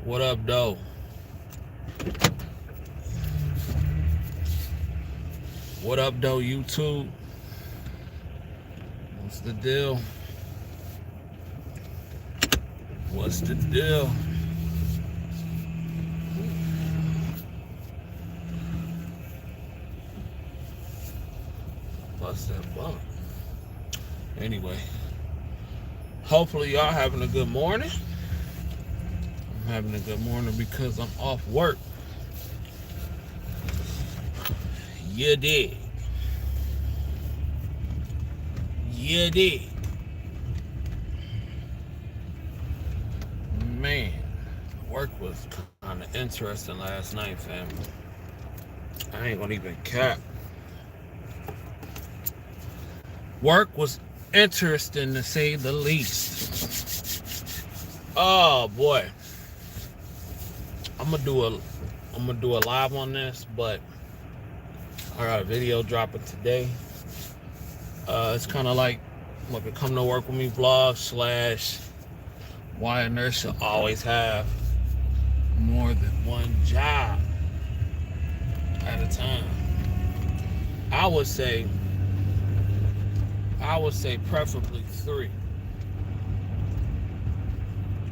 What up, though? What up, though, YouTube? What's the deal? What's the deal? Bust that bump. Anyway, hopefully y'all having a good morning. I'm having a good morning because I'm off work. You did. You did. Man, work was kind of interesting last night, family. I ain't gonna even cap. Work was interesting to say the least. Oh boy. I'm gonna do a live on this, but I got a video dropping today. It's kind of like a come to work with me vlog / why a nurse should always have more than one job at a time. I would say preferably 3.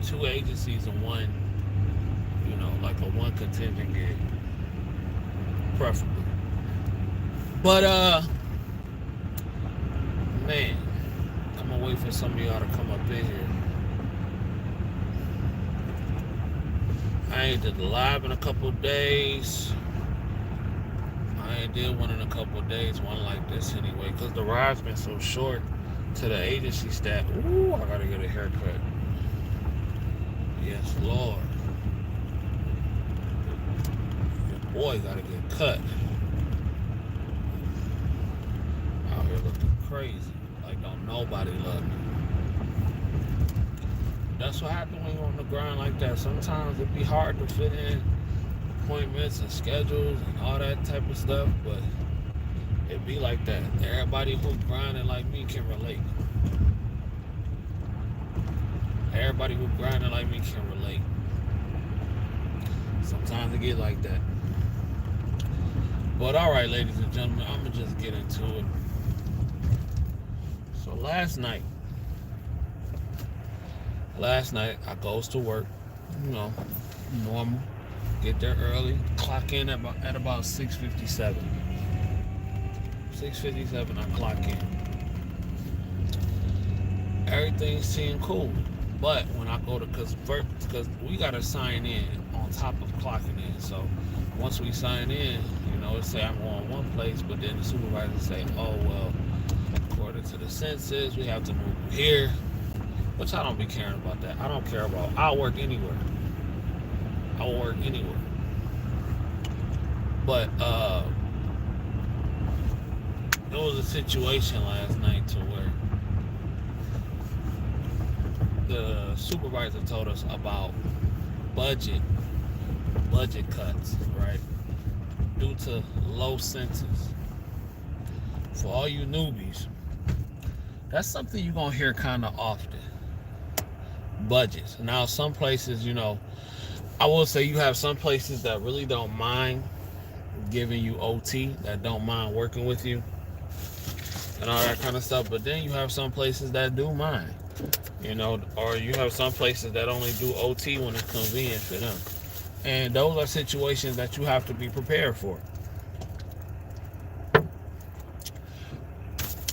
2 agencies and one, like a one contingent gig. Preferably. But man, I'm gonna wait for some of y'all to come up in here. I ain't did the live in a couple of days. I ain't did one in a couple of days, one like this anyway, because the ride's been so short to the agency staff. Ooh, I gotta get a haircut. Yes, Lord. Your boy gotta get cut. Out here looking crazy. Like don't nobody love me. That's what happens when you're on the grind like that. Sometimes it be hard to fit in appointments and schedules and all that type of stuff, but it be like that. Everybody who grinding like me can relate. Everybody who grinding like me can relate. Sometimes it get like that. But alright, ladies and gentlemen, I'm gonna just get into it. So last night I goes to work, normal. Get there early, clock in at about 6:57. 6:57, I clock in. Everything seemed cool. But when I go to, because we got to sign in on top of clocking in. So once we sign in, it say I'm going one place, but then the supervisor say, oh, well, according to the census, we have to move here. Which I don't be caring about that. I don't care about, I'll work anywhere. But there was a situation last night to where the supervisor told us about budget cuts, right? Due to low census. For all you newbies, that's something you're gonna hear kind of often. Budgets. Now some places, I will say you have some places that really don't mind giving you OT, that don't mind working with you and all that kind of stuff, but then you have some places that do mind, or you have some places that only do OT when it's convenient for them. And those are situations that you have to be prepared for.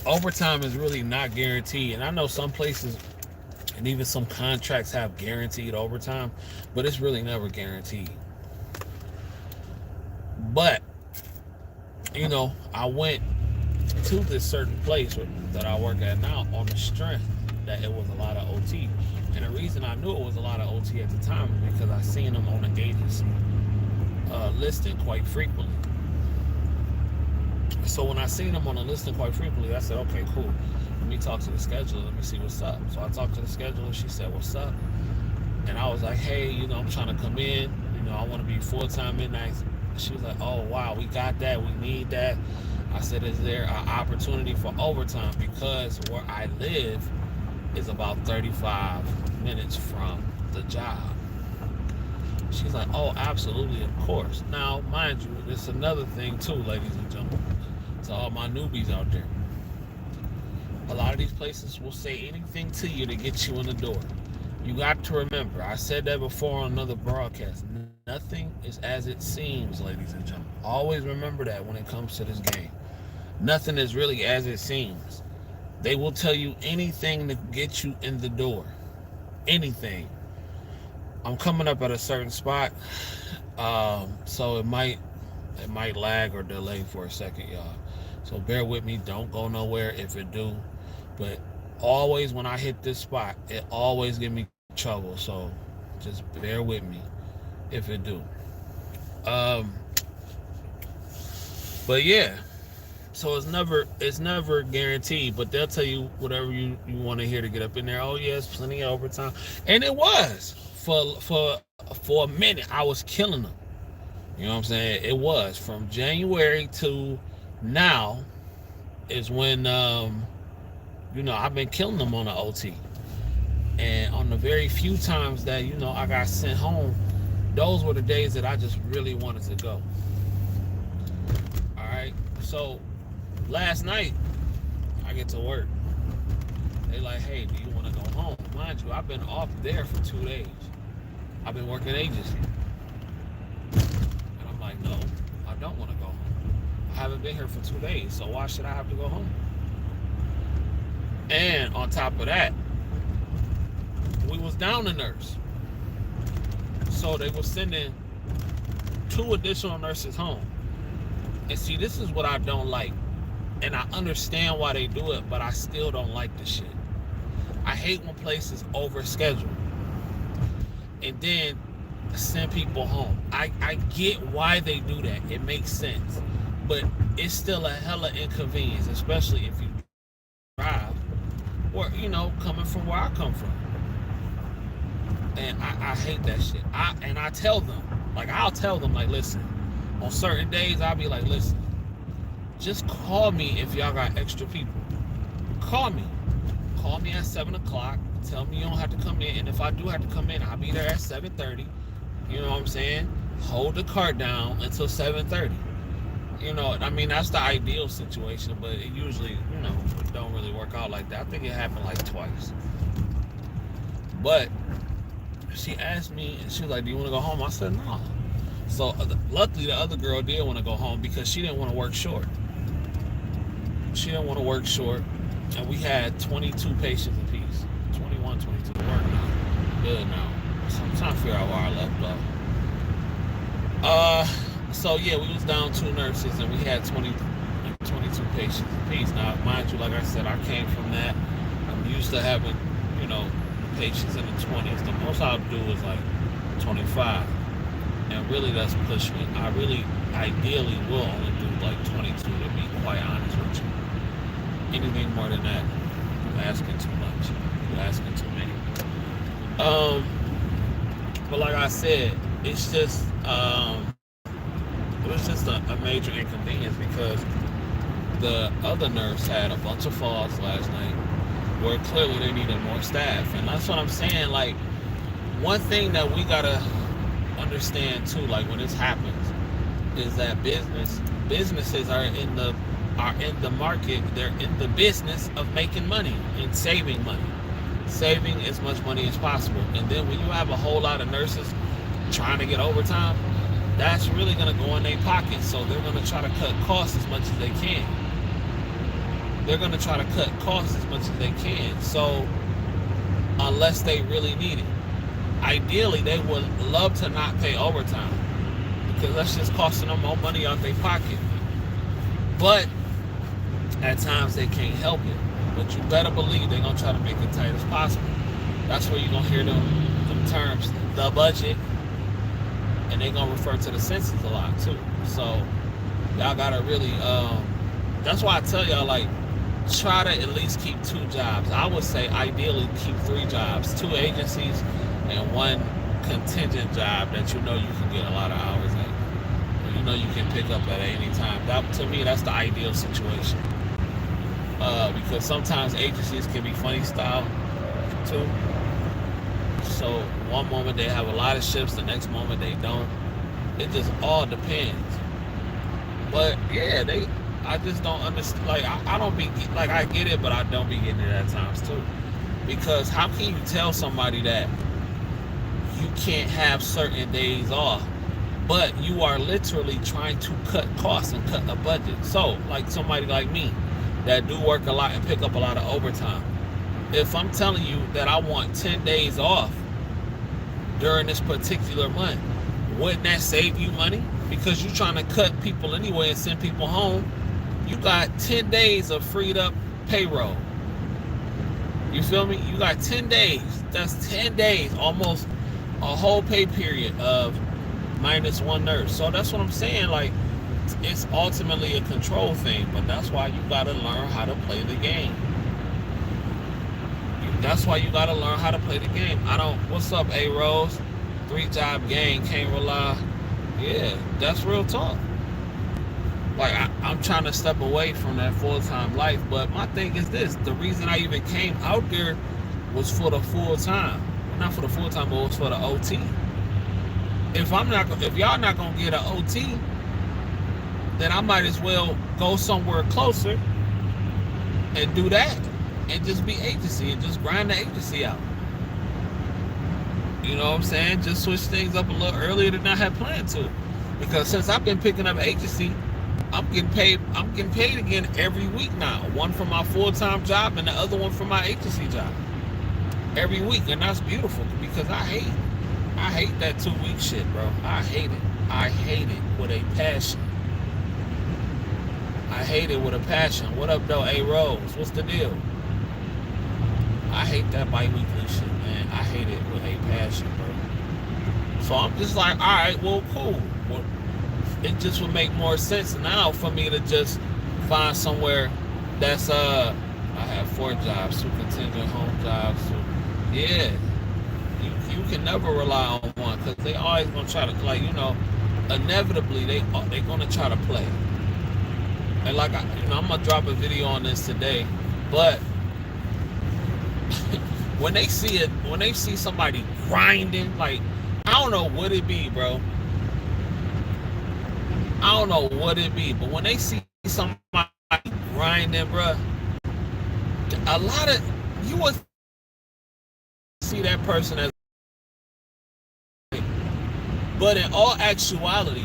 Overtime is really not guaranteed, and I know some places and even some contracts have guaranteed overtime, but it's really never guaranteed. But, I went to this certain place that I work at now on the strength that it was a lot of OT. And the reason I knew it was a lot of OT at the time is because I seen them on the agency listing quite frequently. So when I seen them on the listing quite frequently, I said, okay, cool. Let me talk to the scheduler. Let me see what's up. So I talked to the scheduler. She said, what's up? And I was like, hey, I'm trying to come in. I want to be full-time midnight. She was like, oh, wow, we got that. We need that. I said, is there an opportunity for overtime? Because where I live is about 35 minutes from the job. She's like, oh, absolutely, of course. Now, mind you, there's another thing too, ladies and gentlemen, to all my newbies out there. A lot of these places will say anything to you to get you in the door. You got to remember, I said that before on another broadcast. Nothing is as it seems, ladies and gentlemen. Always remember that when it comes to this game. Nothing is really as it seems. They will tell you anything to get you in the door. Anything. I'm coming up at a certain spot, so it might lag or delay for a second, y'all. So bear with me. Don't go nowhere if it do. But always when I hit this spot, it always give me trouble. So just bear with me if it do. Um, but yeah, so it's never guaranteed. But they'll tell you whatever you want to hear to get up in there. Oh yes, plenty of overtime, and it was for a minute. I was killing them. You know what I'm saying? It was from January to now is when I've been killing them on the OT. And on the very few times that, I got sent home, those were the days that I just really wanted to go. All right. So last night, I get to work. They like, hey, do you want to go home? Mind you, I've been off there for 2 days. I've been working agency. And I'm like, no, I don't want to go home. I haven't been here for 2 days, so why should I have to go home? And on top of that, we was down a nurse. So they were sending 2 additional nurses home. And see, this is what I don't like. And I understand why they do it, but I still don't like this shit. I hate when places overschedule and then send people home. I get why they do that. It makes sense. But it's still a hella inconvenience, especially if you drive or, coming from where I come from. And I hate that shit. I tell them, I'll tell them, listen, on certain days, I'll be like, listen, just call me if y'all got extra people. Call me. Call me at 7 o'clock. Tell me you don't have to come in. And if I do have to come in, I'll be there at 7:30. You know what I'm saying? Hold the cart down until 7:30. That's the ideal situation, but it usually, don't really work out like that. I think it happened twice. But she asked me, and she was like, do you want to go home? I said, no. So luckily the other girl did want to go home because she didn't want to work short. And we had 22 patients apiece. 21, 22 to work now. Good now. So I'm trying to figure out where I left off. So yeah, we was down 2 nurses and we had 22 patients apiece. Now, mind you, like I said, I came from that. I'm used to having, patients in the 20s. The most I'll do is 25. And really that's pushing it. I really ideally will only do 22 to be quite honest with you. Anything more than that, you're asking too much. You're asking too many. But like I said, it's just it was just a major inconvenience because the other nurse had a bunch of falls last night where clearly they needed more staff. And that's what I'm saying. One thing that we gotta understand too, when this happens, is that businesses are in the market. They're in the business of making money and saving money, saving as much money as possible. And then when you have a whole lot of nurses trying to get overtime, that's really going to go in their pockets. So they're going to try to cut costs as much as they can. So unless they really need it, ideally they would love to not pay overtime because that's just costing them more money out their pocket. But at times they can't help it. But you better believe they're going to try to make it tight as possible. That's where you're going to hear them terms, the budget, and they're going to refer to the census a lot too. So y'all got to really, that's why I tell y'all, try to at least keep 2 jobs. I would say ideally keep 3 jobs, 2 agencies and 1 contingent job that you can get a lot of hours at. You can pick up at any time. That, to me, that's the ideal situation. Because sometimes agencies can be funny style too. So one moment they have a lot of shifts, the next moment they don't. It just all depends. But yeah, I just don't understand. Like I don't be like, I get it, but I don't be getting it at times too. Because how can you tell somebody that you can't have certain days off, but you are literally trying to cut costs and cut a budget? So like somebody like me that do work a lot and pick up a lot of overtime, if I'm telling you that I want 10 days off during this particular month, wouldn't that save you money? Because you're trying to cut people anyway and send people home. You got 10 days of freed up payroll. You feel me? You got 10 days. That's 10 days, almost a whole pay period of minus one nurse. So that's what I'm saying. Like, it's ultimately a control thing, but that's why you gotta learn how to play the game. That's why you gotta learn how to play the game. What's up, A-Rose? 3-job gang, can't rely. Yeah, that's real talk. Like, I'm trying to step away from that full-time life, but my thing is this: the reason I even came out there was for the full-time. Not for the full-time, but it was for the OT. If y'all not gonna get an OT, then I might as well go somewhere closer and do that, and just be agency and just grind the agency out. You know what I'm saying? Just switch things up a little earlier than I had planned to. Because since I've been picking up agency, I'm getting paid again every week now. One for my full-time job and the other one for my agency job. Every week. And that's beautiful, because I hate that 2-week shit, bro. I hate it. I hate it with a passion. I hate it with a passion. What up, though? Hey, Rose, what's the deal? I hate that bi-weekly shit, man. I hate it with a passion, bro. So I'm just like, all right, well, cool. Well, it just would make more sense now for me to just find somewhere that's I have 4 jobs, 2 contingent home jobs. So, yeah, you can never rely on one, because they always gonna try to, like, you know, inevitably they gonna try to play. And like, I'm gonna drop a video on this today, but when they see somebody grinding, like, I don't know what it be, bro. I don't know what it be, but when they see somebody grinding, bro, a lot of you would see that person as, but in all actuality,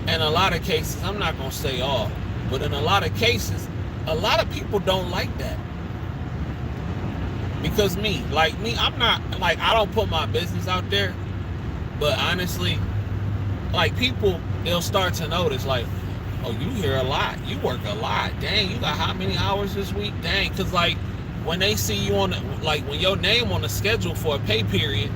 in a lot of cases, I'm not gonna say all, but in a lot of cases, a lot of people don't like that. Because I'm not, like, I don't put my business out there, but honestly, like, people, they'll start to notice, like, oh, you hear a lot, you work a lot, dang, you got how many hours this week, dang, because, like, when they see you when your name on the schedule for a pay period,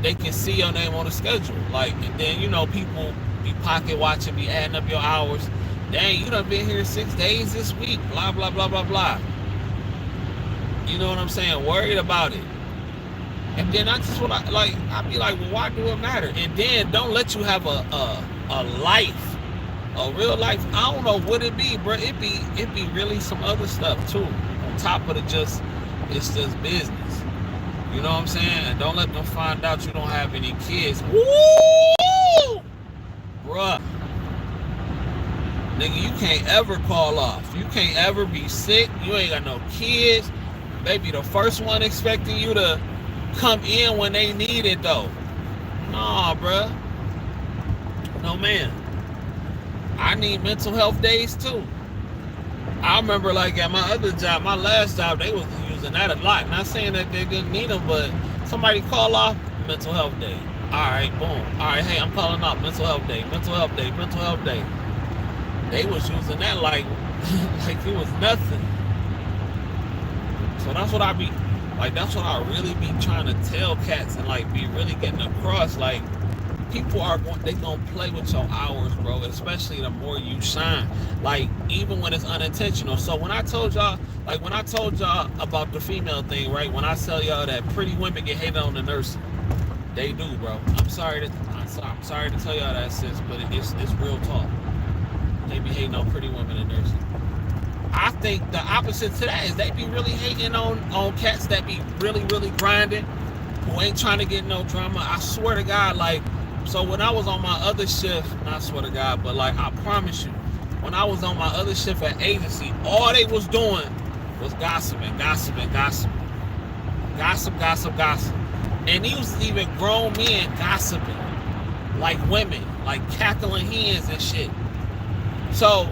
they can see your name on the schedule, like, and then, you know, people be pocket watching, be adding up your hours, dang, you done been here 6 days this week, blah, blah, blah, blah, blah. You know what I'm saying? Worried about it. And then I just I'd be like, well, why do it matter? And then don't let you have a life, a real life. I don't know what it be, bro. It be really some other stuff too. On top of it's just business. You know what I'm saying? And don't let them find out you don't have any kids. Woo! Bruh. Nigga, you can't ever call off. You can't ever be sick. You ain't got no kids. They be the first one expecting you to come in when they need it, though. Nah, bruh. No, man. I need mental health days, too. I remember, like, at my other job, my last job, they was using that a lot. Not saying that they didn't need them, but somebody call off, mental health day. All right, boom. All right, hey, I'm calling off, mental health day, mental health day, mental health day. They was using that like it was nothing. So that's what that's what I really be trying to tell cats, and like be really getting across. Like, people they gonna play with your hours, bro, especially the more you shine. Like, even when it's unintentional. So when I told y'all about the female thing, right? When I tell y'all that pretty women get hated on the nursing, they do, bro. I'm sorry to tell y'all that, sis, but it's real talk. They be hating on pretty women in nursing. I think the opposite to that is they be really hating on cats that be really, really grinding who ain't trying to get no drama. I swear to God, like, so when I was on my other shift, not swear to God, but like, I promise you, when I was on my other shift at agency, all they was doing was gossiping. Gossip. And these was even grown men gossiping, like women, like cackling hens and shit. So,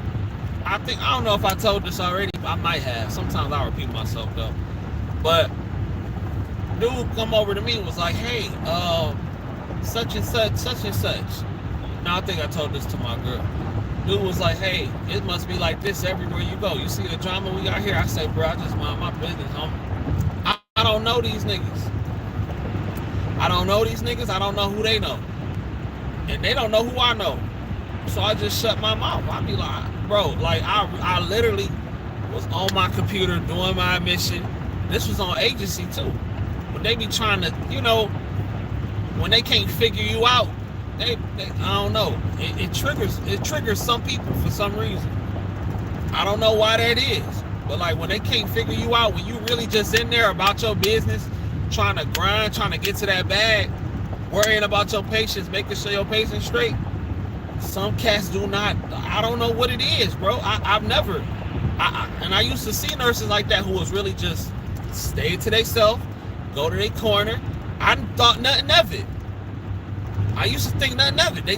I don't know if I told this already, but I might have. Sometimes I repeat myself though. But dude come over to me and was like, hey, such and such. Now I think I told this to my girl. Dude was like, hey, it must be like this everywhere you go. You see the drama we got here? I say, bro, I just mind my business, homie. I don't know these niggas. I don't know who they know. And they don't know who I know. So I just shut my mouth. I be like, bro, like I literally was on my computer doing my mission. This was on agency too. But they be trying to, when they can't figure you out, they I don't know. It triggers some people for some reason. I don't know why that is. But like when they can't figure you out, when you really just in there about your business, trying to grind, trying to get to that bag, worrying about your patients, making sure your patients straight. Some cats do not. I don't know what it is, bro. I've never. And I used to see nurses like that who was really just stay to themselves, go to their corner. I thought nothing of it. I used to think nothing of it. They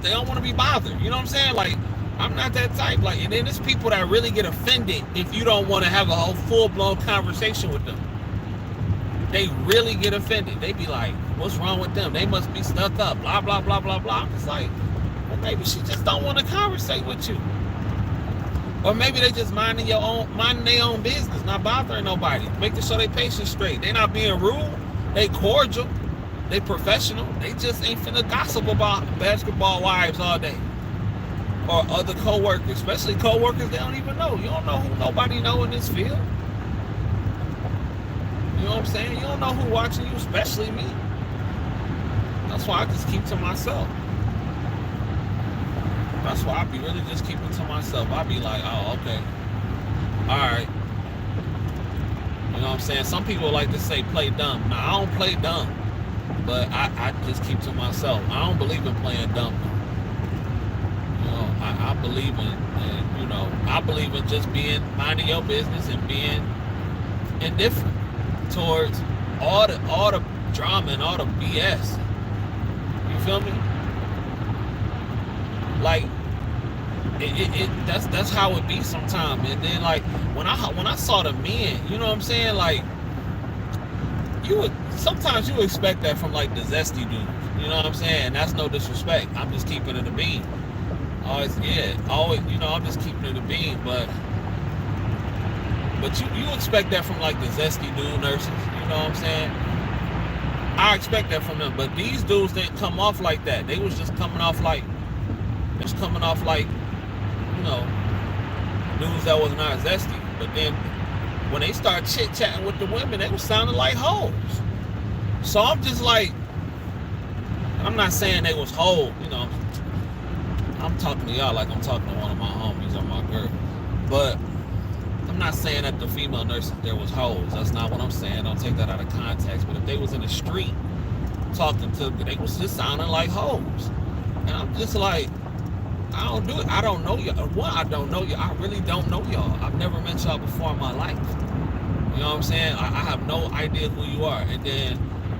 don't want to be bothered. You know what I'm saying? Like, I'm not that type. Like, and then there's people that really get offended if you don't want to have a whole full-blown conversation with them. They really get offended. They be like, what's wrong with them? They must be stuck up, blah, blah, blah, blah, blah. It's like, well, maybe she just don't want to conversate with you. Or maybe they just minding their own business, not bothering nobody, making sure they patients straight. They not being rude. They cordial. They professional. They just ain't finna gossip about basketball wives all day. Or other co-workers, especially co-workers they don't even know. You don't know who nobody know in this field. You know what I'm saying? You don't know who watching you, especially me. That's why I just keep to myself. That's why I be really just keeping to myself. I be like, oh, okay. Alright. You know what I'm saying? Some people like to say play dumb. Now, I don't play dumb. But I just keep to myself. I don't believe in playing dumb. You know, I believe I believe in just minding your business and being indifferent towards all the drama and all the BS. You feel me? Like that's how it be sometimes. And then like when I saw the men, you know what I'm saying? Like sometimes you expect that from like the zesty dudes. You know what I'm saying? That's no disrespect. I'm just keeping it a beam. Always, I'm just keeping it a beam. But you expect that from like the zesty dude nurses. You know what I'm saying? I expect that from them. But these dudes didn't come off like that. They was just coming off like, dudes that was not zesty. But then when they start chit-chatting with the women, they was sounding like hoes. So I'm just like, I'm not saying they was hoes, I'm talking to y'all like I'm talking to one of my homies or my girl. But I'm not saying that the female nurses there was hoes. That's not what I'm saying. Don't take that out of context. But if they was in the street talking to, they was just sounding like hoes. And I'm just like, I don't do it. I don't know y'all. One, I don't know y'all. I really don't know y'all. I've never met y'all before in my life. You know what I'm saying? I have no idea who you are. And then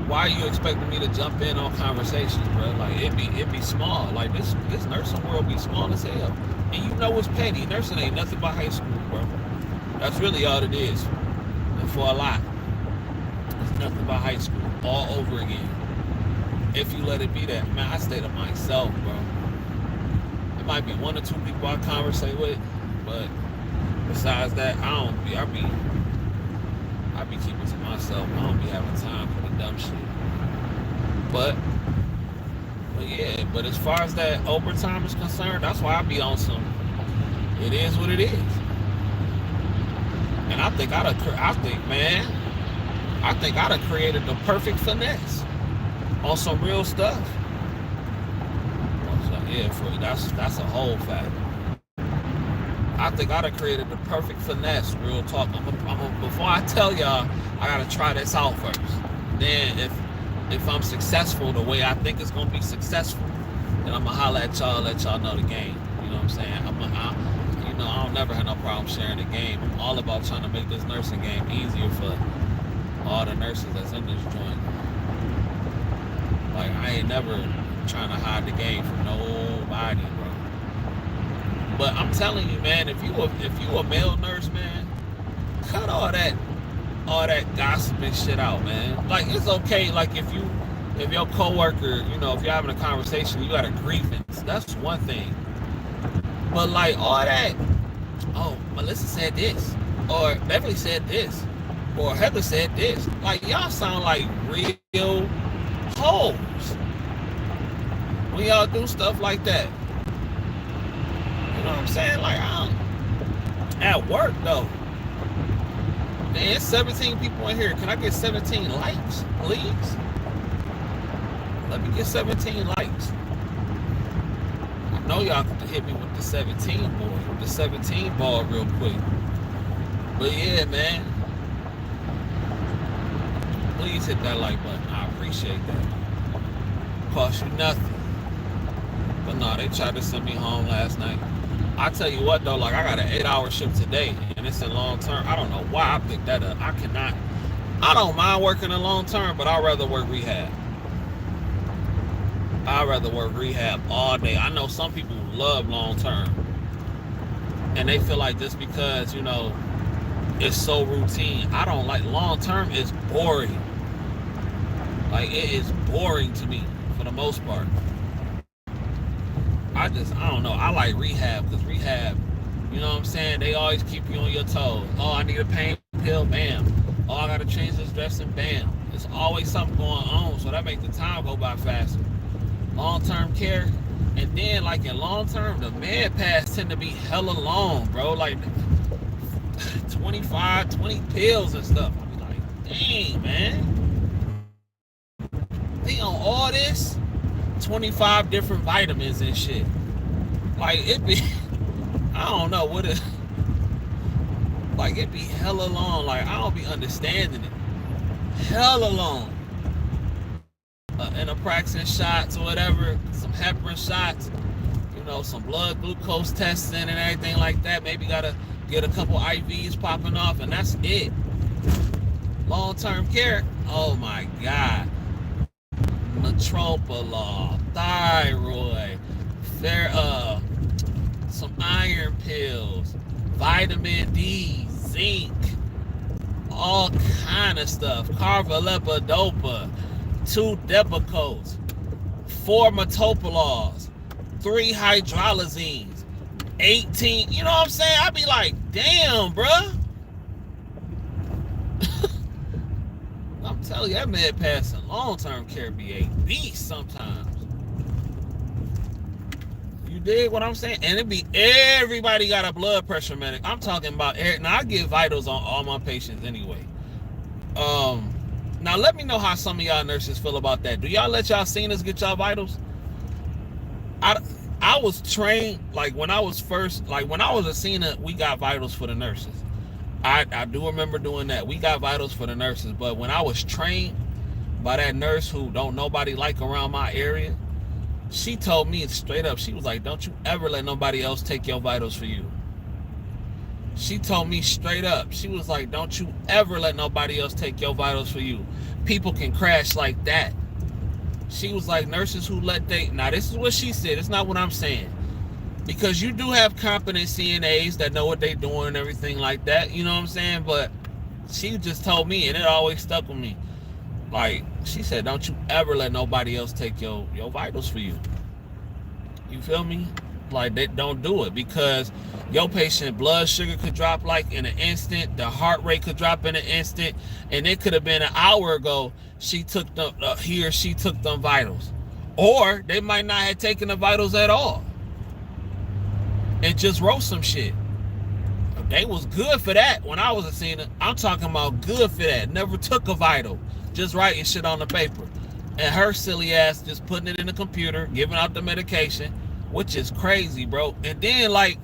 why are you expecting me to jump in on conversations, bro? Like it be small. Like this nursing world be small as hell. And you know it's petty. Nursing ain't nothing but high school, bro. That's really all it is. And for a lot, it's nothing but high school all over again. If you let it be that, man, I stay to myself, bro. It might be one or two people I conversate with, but besides that, I be keeping to myself. I don't be having time for the dumb shit. But yeah, but as far as that overtime is concerned, that's why I be on some, it is what it is. And I think I'd have created the perfect finesse on some real stuff. So yeah, that's a whole fact. I think I'd have created the perfect finesse, real talk. Before I tell y'all, I gotta try this out first. Then if I'm successful the way I think it's gonna be successful, then I'm gonna holler at y'all, let y'all know the game. You know what I'm saying? I don't never have no problem sharing the game. I'm all about trying to make this nursing game easier for all the nurses that's in this joint. Like, I ain't never trying to hide the game from nobody, bro. But I'm telling you, man, if you a male nurse, man, cut all that gossiping shit out, man. Like, it's okay, like, if your coworker, if you're having a conversation, you got a grievance, that's one thing. But like all that, oh, Melissa said this, or Beverly said this, or Heather said this. Like, y'all sound like real hoes when y'all do stuff like that. You know what I'm saying? Like, at work though. Man, it's 17 people in here. Can I get 17 likes, please? Let me get 17 likes. I know y'all can hit me with the 17 ball real quick. But yeah, man. Please hit that like button. I appreciate that. Cost you nothing. But no, they tried to send me home last night. I tell you what though, like, I got an 8-hour shift today, and it's in long term. I don't know why I picked that up. I don't mind working in long term, but I'd rather work rehab. I'd rather work rehab all day. I know some people love long term, and they feel like just because, it's so routine. I don't like long term. Is boring. Like, it is boring to me for the most part. I don't know. I like rehab because rehab, you know what I'm saying? They always keep you on your toes. Oh, I need a pain pill, bam. Oh, I gotta change this dressing, bam. There's always something going on, so that makes the time go by faster. Long-term care, and then like in long-term, the med pass tend to be hella long, bro. Like 25, 20 pills and stuff. I be like, dang, man. They on all this? 25 different vitamins and shit. Like, it be, I don't know what it, like, it be hella long. Like, I don't be understanding it. Hella long. Naproxen shots or whatever, some heparin shots, some blood glucose testing and everything like that. Maybe gotta get a couple IVs popping off, and that's it. Long-term care, oh my God. Metropolol, thyroid, some iron pills, vitamin D, zinc, all kind of stuff. Carbidopa, 2 Depakotes, 4 metopolols, 3 hydralazines, 18. You know what I'm saying? I be like, damn, bruh. I'm telling you, that med pass in long-term care be a beast sometimes. You dig what I'm saying? And it be everybody got a blood pressure medic. I'm talking about, now I get vitals on all my patients anyway. Now let me know how some of y'all nurses feel about that. Do y'all let y'all seniors get y'all vitals? I was trained, like when I was a senior, we got vitals for the nurses. I do remember doing that. We got vitals for the nurses, but when I was trained by that nurse who don't nobody like around my area, she told me straight up, she was like, don't you ever let nobody else take your vitals for you. She told me straight up, she was like, don't you ever let nobody else take your vitals for you. People can crash like that. She was like, nurses who now this is what she said, it's not what I'm saying. Because you do have competent CNAs that know what they're doing and everything like that, you know what I'm saying? But she just told me, and it always stuck with me. Like, she said, don't you ever let nobody else take your vitals for you. You feel me? Like, they don't do it, because your patient blood sugar could drop like in an instant, the heart rate could drop in an instant, and it could have been an hour ago she took he or she took them vitals, or they might not have taken the vitals at all and just wrote some shit. They was good for that when I was a senior. I'm talking about good for that. Never took a vital, just writing shit on the paper, and her silly ass just putting it in the computer, giving out the medication, which is crazy, bro. And then, like,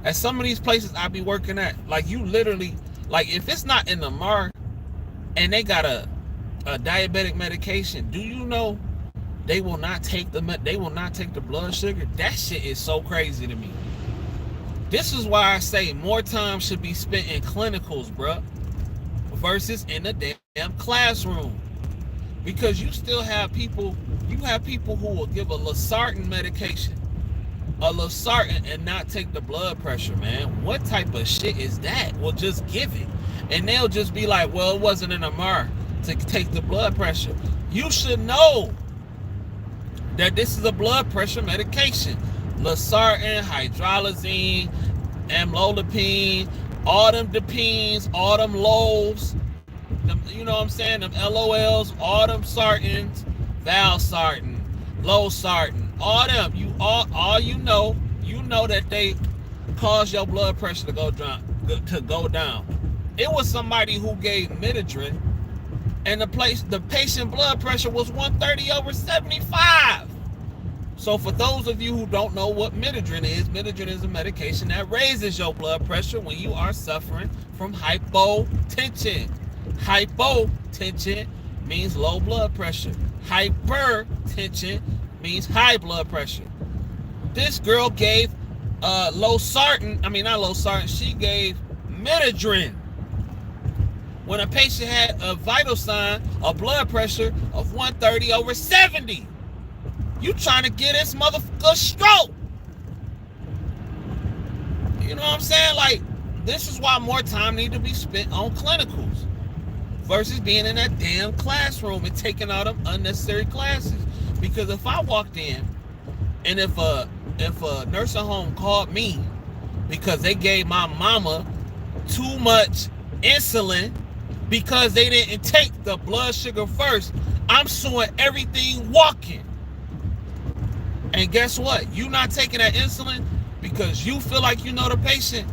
at some of these places I be working at, like, you literally, like, if it's not in the MAR and they got a a diabetic medication, do you know they will not take the blood sugar? That shit is so crazy to me. This is why I say more time should be spent in clinicals, bruh, versus in the damn classroom. Because you still have people, who will give a losartan medication, and not take the blood pressure, man. What type of shit is that? Well, just give it. And they'll just be like, well, it wasn't in MR to take the blood pressure. You should know that this is a blood pressure medication. Losartan, hydralazine, amlodipine, all them dipines, all them lows, them, you know what I'm saying, them LOLs, all them sartans, valsartan, losartan, all them, all you know that they cause your blood pressure to go down. It was somebody who gave Midodrine, and the patient blood pressure was 130/75. So for those of you who don't know what Midodrine is a medication that raises your blood pressure when you are suffering from hypotension. Hypotension means low blood pressure. Hypertension means high blood pressure. This girl gave she gave Midodrine when a patient had a vital sign, a blood pressure of 130/70. You trying to get this motherfucker a stroke. You know what I'm saying? Like, this is why more time need to be spent on clinicals versus being in that damn classroom and taking all them unnecessary classes. Because if I walked in and if a nursing home called me because they gave my mama too much insulin because they didn't take the blood sugar first, I'm suing everything walking. And guess what? You not taking that insulin because you feel like you know the patient.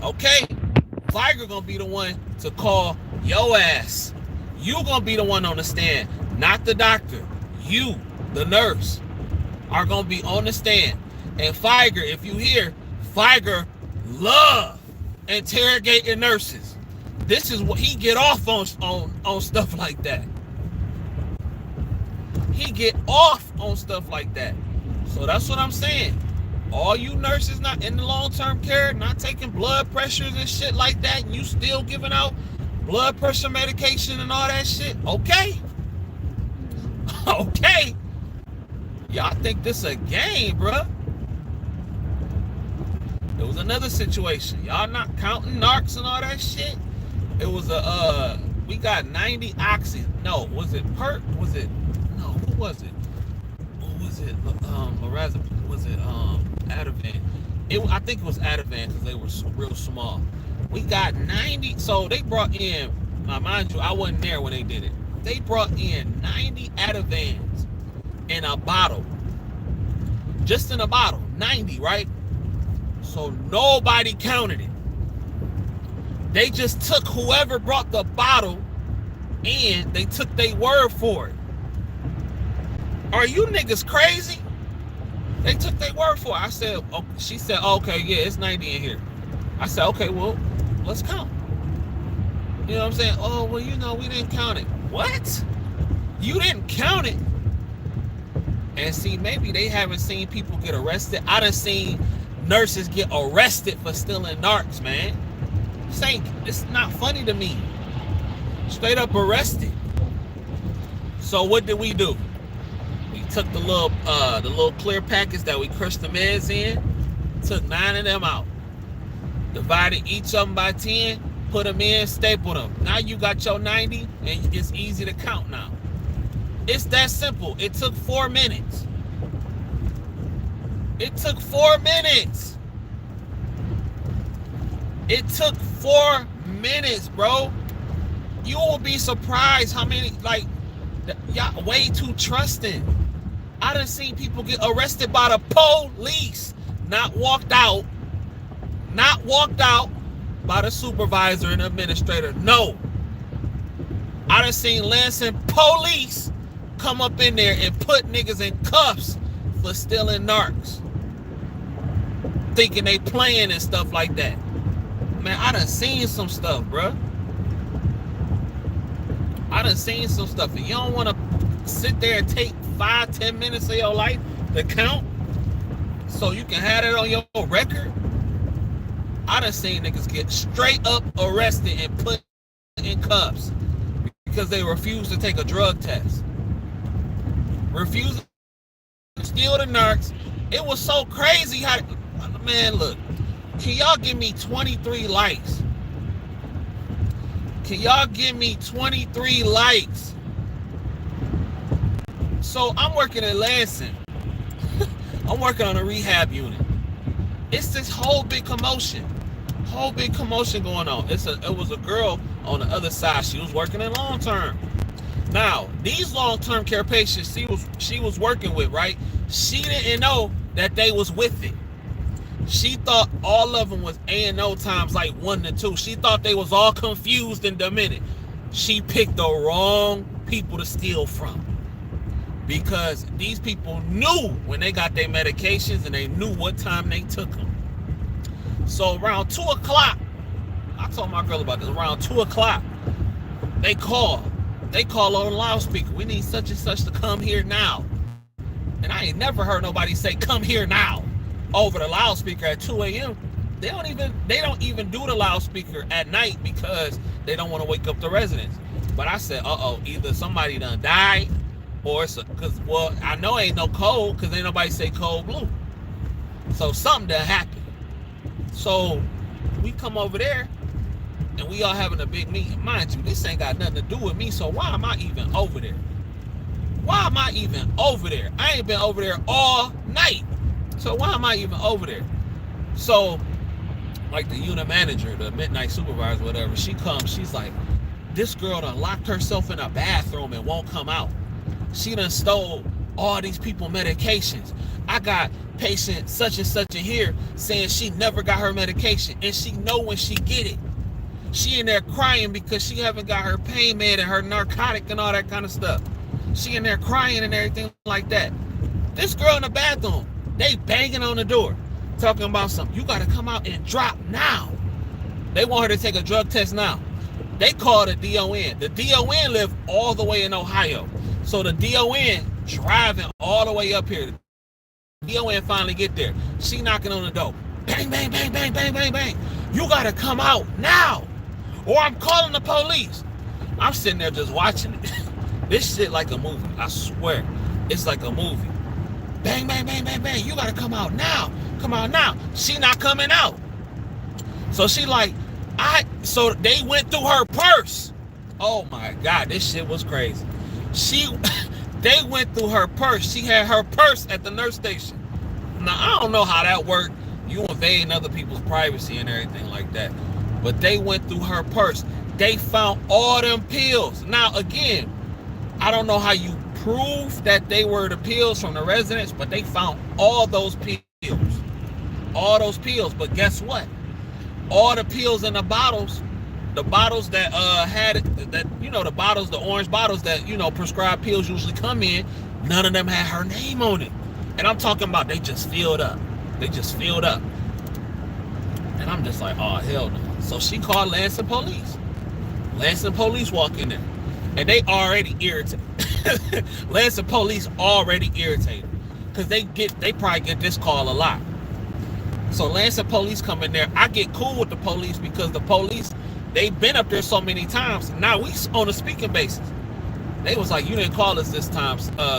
Okay, Viger gonna be the one to call your ass. You gonna be the one on the stand, not the doctor. You, the nurse, are gonna be on the stand. And Viger, if you hear, Viger love interrogating nurses. This is what he get off on stuff like that. He get off on stuff like that. So that's what I'm saying. All you nurses not in the long-term care, not taking blood pressures and shit like that, and you still giving out blood pressure medication and all that shit, okay? Okay. Y'all think this a game, bruh. There was another situation. Y'all not counting narcs and all that shit? It was we got 90 oxy. No, was it Perk? Who was it? Lorazepam? Was it Ativan? I think it was Ativan because they were real small. We got 90. So they brought in, mind you, I wasn't there when they did it. They brought in 90 Ativans in a bottle. Just in a bottle. 90, right? So nobody counted it. They just took whoever brought the bottle in, they took their word for it. Are you niggas crazy? They took their word for it. I said, oh, she said, okay, yeah, it's 90 in here. I said, okay, well, let's count. You know what I'm saying? Oh, well, you know, we didn't count it. What? You didn't count it? And see, maybe they haven't seen people get arrested. I done seen nurses get arrested for stealing narcs, man. It's not funny to me. Straight up arrested. So what did we do? We took the little clear package that we crushed the meds in, took 9 of them out, divided each of them by 10, put them in, stapled them. Now you got your 90, and it's easy to count now. It's that simple. It took 4 minutes. It took 4 minutes. It took 4 minutes, bro. You will be surprised how many, like, y'all way too trusting. I done seen people get arrested by the police, not walked out by the supervisor and administrator. No. I done seen Lansing police come up in there and put niggas in cuffs for stealing narcs, thinking they playing and stuff like that. Man, I done seen some stuff, bruh. I done seen some stuff, and you don't want to sit there and take 5-10 minutes of your life to count so you can have it on your record. I done seen niggas get straight up arrested and put in cuffs because they refused to take a drug test. Refused to steal the narcs. It was so crazy how, man, look, can y'all give me 23 likes? Can y'all give me 23 likes? So I'm working in Lansing. I'm working on a rehab unit. It's this whole big commotion going on. It was a girl on the other side. She was working in long term. Now, these long-term care patients she was working with, right? She didn't know that they was with it. She thought all of them was A&O times like 1 to 2. She thought they was all confused and demented. She picked the wrong people to steal from, because these people knew when they got their medications and they knew what time they took them. So around 2 o'clock, I told my girl about this, around 2 o'clock, they call on the loudspeaker, we need such and such to come here now. And I ain't never heard nobody say come here now over the loudspeaker at 2 a.m. They don't even do the loudspeaker at night because they don't want to wake up the residents. But I said, either somebody done died, or it's because, well, I know ain't no code because ain't nobody say code blue. So something done happened. So we come over there and we all having a big meeting. Mind you, this ain't got nothing to do with me, so why am I even over there? Why am I even over there? I ain't been over there all night. So why am I even over there? So, like the unit manager, the midnight supervisor, whatever, she comes, she's like, this girl done locked herself in a bathroom and won't come out. She done stole all these people medications. I got patient such and such in here saying she never got her medication, and she know when she get it. She in there crying because she haven't got her pain med and her narcotic and all that kind of stuff. She in there crying and everything like that. This girl in the bathroom, they banging on the door, talking about something. You gotta come out and drop now. They want her to take a drug test now. They call the DON. The DON live all the way in Ohio. So the DON driving all the way up here. The DON finally get there. She knocking on the door. Bang, bang, bang, bang, bang, bang, bang. You gotta come out now, or I'm calling the police. I'm sitting there just watching it. This shit like a movie. I swear. It's like a movie. Bang, bang, bang, bang, bang. You gotta come out now. Come out now. She not coming out. So she like, so they went through her purse. Oh my God, this shit was crazy. They went through her purse. She had her purse at the nurse station. Now, I don't know how that worked. You invading other people's privacy and everything like that. But they went through her purse. They found all them pills. Now, again, I don't know how you prove that they were the pills from the residents, but they found all those pills. All those pills. But guess what? All the pills in the bottles that had that, you know, the orange bottles that, you know, prescribed pills usually come in, none of them had her name on it. And I'm talking about they just filled up. They just filled up. And I'm just like, oh, hell no. So she called Lansing police. Lansing police walk in there. And they already irritated. Lansing police already irritated. Because they probably get this call a lot. So Lansing police come in there. I get cool with the police because the police, they've been up there so many times. Now we on a speaking basis. They was like, you didn't call us this time,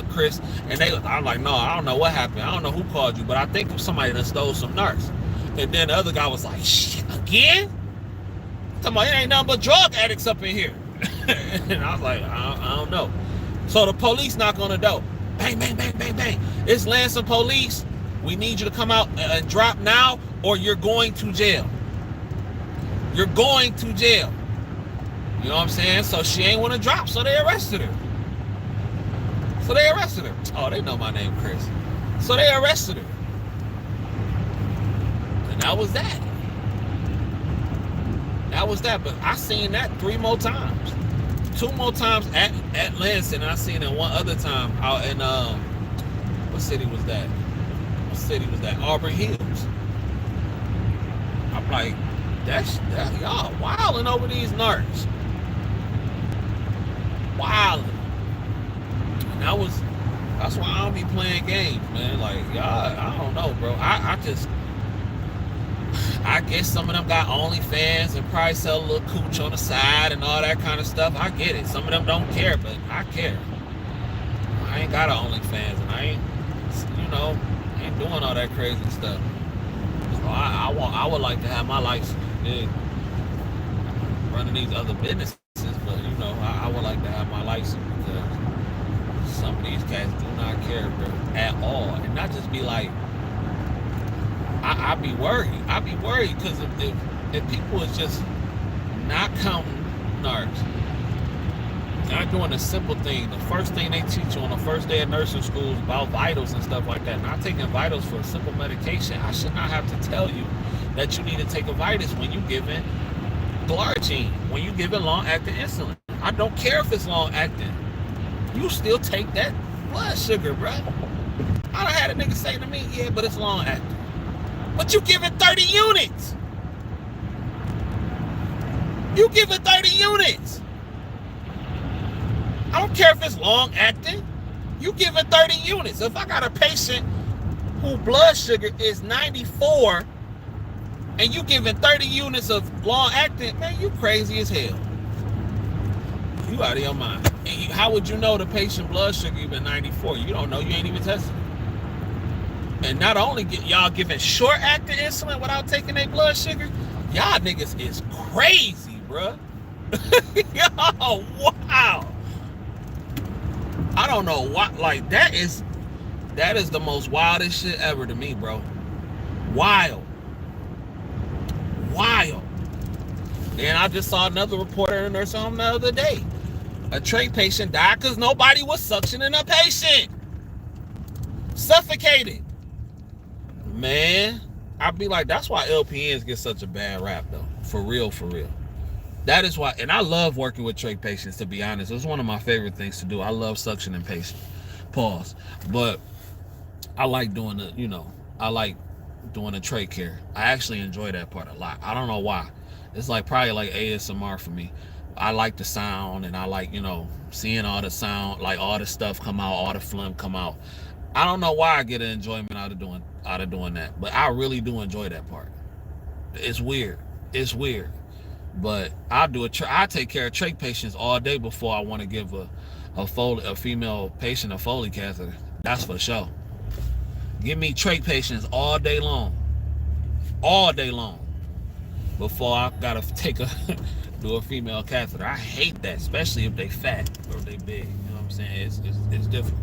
Chris. And I'm like, no, I don't know what happened. I don't know who called you, but I think somebody done stole some narcs. And then the other guy was like, shit, again? Come on, it ain't nothing but drug addicts up in here. And I was like, I don't know. So the police knock on the door. Bang, bang, bang, bang, bang. It's Lansing police. We need you to come out and drop now, or you're going to jail. You're going to jail. You know what I'm saying? So she ain't want to drop, so they arrested her. Oh, they know my name, Chris. So they arrested her. And that was that. But I seen that 3 more times. 2 more times at Lansing, and I seen it 1 other time out in, what city was that? Auburn Hills. I'm like, that's y'all wilding over these narcs. wild. And that's why I don't be playing games, man. Like, y'all, I don't know, bro. I guess some of them got OnlyFans and probably sell a little cooch on the side and all that kind of stuff. I get it. Some of them don't care, but I care. I ain't got an OnlyFans, and I ain't doing all that crazy stuff. So I would like to have my license, running these other businesses, but I would like to have my license because some of these cats do not care, bro, at all, and not just be like. I be worried. I be worried because if people is just not counting narcs, not doing a simple thing. The first thing they teach you on the first day of nursing school is about vitals and stuff like that. Not taking vitals for a simple medication. I should not have to tell you that you need to take a vitus when you giving glargine, when you giving long-acting insulin. I don't care if it's long-acting. You still take that blood sugar, bro. I done had a nigga say to me, yeah, but it's long-acting. But you giving 30 units. You giving 30 units. I don't care if it's long acting. You giving 30 units. If I got a patient whose blood sugar is 94 and you giving 30 units of long acting, man, you crazy as hell. You out of your mind. And how would you know the patient blood sugar even 94? You don't know. You ain't even tested it. And not only y'all giving short-acting insulin without taking their blood sugar, y'all niggas is crazy, bruh. Yo, wow. I don't know what, like, that is the most wildest shit ever to me, bro. Wild. And I just saw another report in a nursing home the other day. A trach patient died because nobody was suctioning a patient. Suffocated. Man, I'd be like, that's why LPNs get such a bad rap, though. For real. That is why, and I love working with trach patients, to be honest. It's one of my favorite things to do. I love suctioning patients. Pause. But I like doing I like doing the trach care. I actually enjoy that part a lot. I don't know why. It's probably like ASMR for me. I like the sound, and I like, seeing all the sound, like all the stuff come out, all the phlegm come out. I don't know why I get an enjoyment out of doing that, but I really do enjoy that part. It's weird, but I take care of trach patients all day before I want to give a female patient a Foley catheter. That's for sure. Give me trach patients all day long, before I gotta do a female catheter. I hate that, especially if they fat or if they big. You know what I'm saying? It's difficult.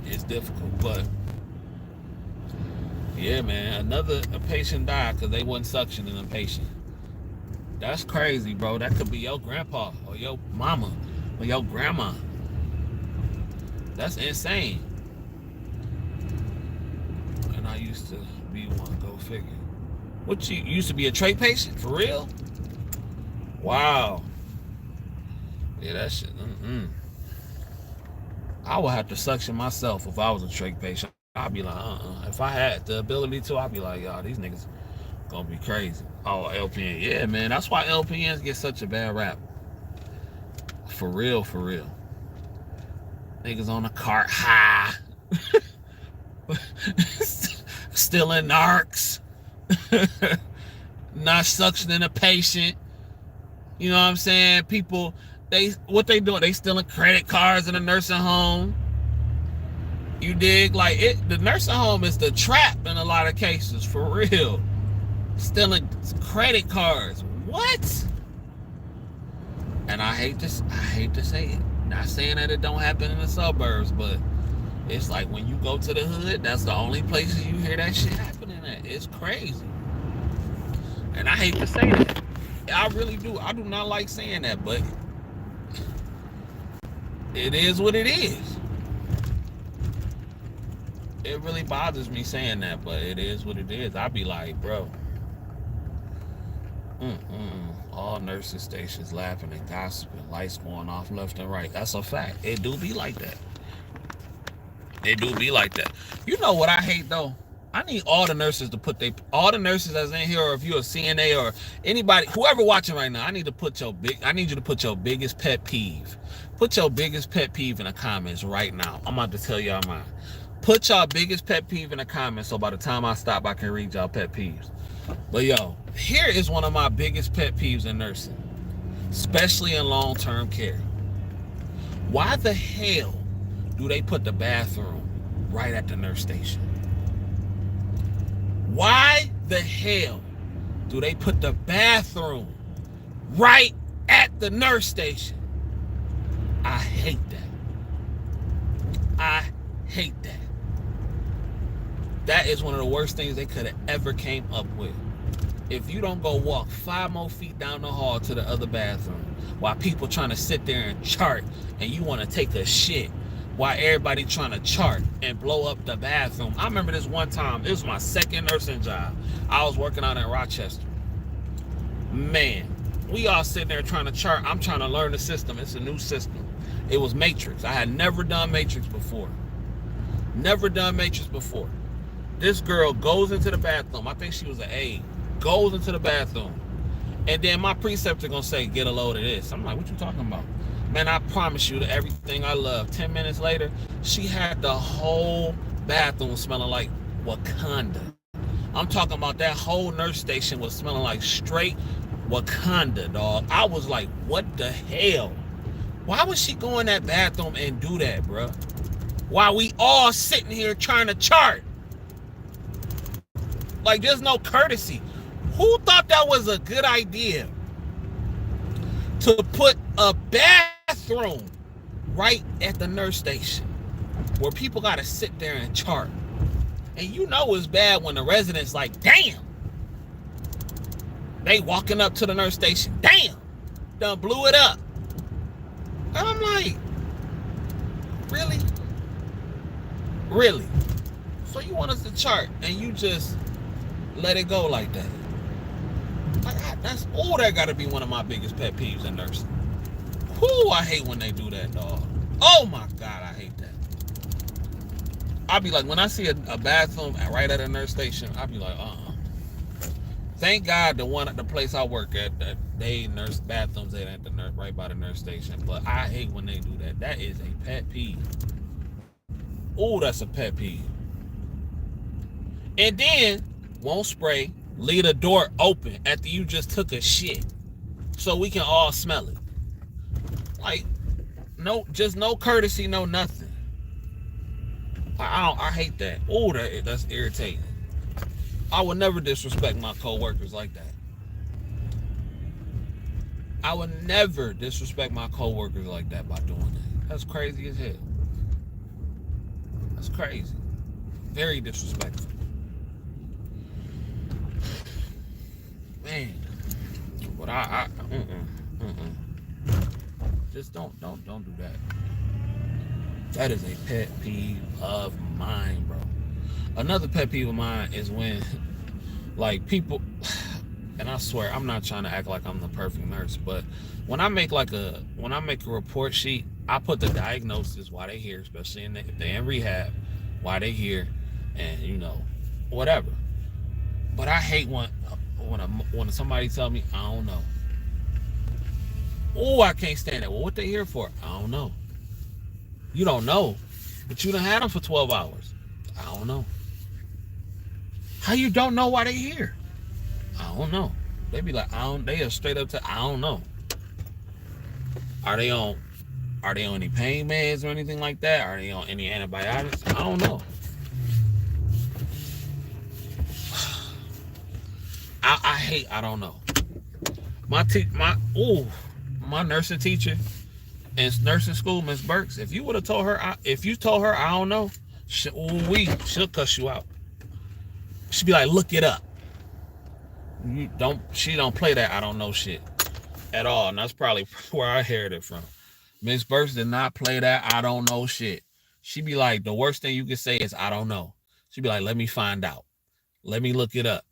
It's difficult, but yeah, man. A patient died because they wasn't suctioning a patient. That's crazy, bro. That could be your grandpa or your mama or your grandma. That's insane. And I used to be one. Go figure. What, you used to be a trach patient for real? Wow. Yeah, that shit. I would have to suction myself if I was a trach patient. I'd be like, If I had the ability to, I'd be like, y'all, these niggas gonna be crazy. Oh, LPN. Yeah, man. That's why LPNs get such a bad rap. For real. Niggas on a cart high. Stealing narcs. Not suctioning a patient. You know what I'm saying? People, what they doing? They stealing credit cards in a nursing home. You dig? The nursing home is the trap in a lot of cases, for real. Stealing credit cards. What? And I hate to say it. Not saying that it don't happen in the suburbs, but it's like when you go to the hood, that's the only places you hear that shit happening at. It's crazy. And I hate to say that. I really do. I do not like saying that, but it is what it is. It really bothers me saying that, but it is what it is. I be like, bro, all nursing stations laughing and gossiping, lights going off left and right. That's a fact. It do be like that. You know what I hate, though? I need all the nurses to put all the nurses that's in here, or if you're a CNA or anybody, whoever watching right now, I need you to put your biggest pet peeve. Put your biggest pet peeve in the comments right now. I'm about to tell y'all mine. Put y'all biggest pet peeve in the comments so by the time I stop, I can read y'all pet peeves. But yo, here is one of my biggest pet peeves in nursing, especially in long-term care. Why the hell do they put the bathroom right at the nurse station? Why the hell do they put the bathroom right at the nurse station? I hate that. I hate that. That is one of the worst things they could have ever came up with. If you don't go walk 5 more feet down the hall to the other bathroom while people trying to sit there and chart and you want to take a shit while everybody trying to chart and blow up the bathroom. I remember this one time, this was my second nursing job. I was working out in Rochester. Man, we all sitting there trying to chart. I'm trying to learn the system. It's a new system. It was Matrix. I had never done Matrix before. Never done Matrix before. This girl goes into the bathroom. I think she was an aide. Goes into the bathroom. And then my preceptor gonna say, get a load of this. I'm like, what you talking about? Man, I promise you that everything I love. 10 minutes later, she had the whole bathroom smelling like Wakanda. I'm talking about that whole nurse station was smelling like straight Wakanda, dog. I was like, what the hell? Why would she go in that bathroom and do that, bro? While we all sitting here trying to chart. Like, there's no courtesy. Who thought that was a good idea? To put a bathroom right at the nurse station where people got to sit there and chart. And you know it's bad when the residents like, damn. They walking up to the nurse station. Damn. Done blew it up. And I'm like, really? Really? So you want us to chart and you just let it go like that? Like, that gotta be one of my biggest pet peeves in nursing. I hate when they do that, dog. Oh my God, I hate that. I'll be like, when I see a bathroom right at a nurse station, I'll be like, Thank God the place I work at, that they nurse bathrooms at the nurse right by the nurse station. But I hate when they do that. That is a pet peeve. That's a pet peeve. And then won't spray, leave the door open after you just took a shit, so we can all smell it. Like, just no courtesy, no nothing. I hate that. That's irritating. I would never disrespect my coworkers like that. I would never disrespect my coworkers like that by doing that. That's crazy as hell. That's crazy. Very disrespectful. Man. But just don't do that. That is a pet peeve of mine, bro. Another pet peeve of mine is when, like, people, and I swear I'm not trying to act like I'm the perfect nurse, but when I make a report sheet, I put the diagnosis, why they here, especially if they're in rehab, why they here, and whatever. But I hate when somebody tell me I don't know. I can't stand that. Well, what they here for? I don't know. You don't know, but you done had them for 12 hours. I don't know. How you don't know why they here? I don't know. They be like, they are straight up to, I don't know. Are they on any pain meds or anything like that? Are they on any antibiotics? I don't know. I hate, I don't know. My nursing teacher in nursing school, Miss Burks, if you told her I don't know, she'll cuss you out. She'd be like, look it up. She don't play that I don't know shit at all. And that's probably where I heard it from. Miss Burks did not play that I don't know shit. She'd be like, the worst thing you can say is I don't know. She'd be like, let me find out. Let me look it up.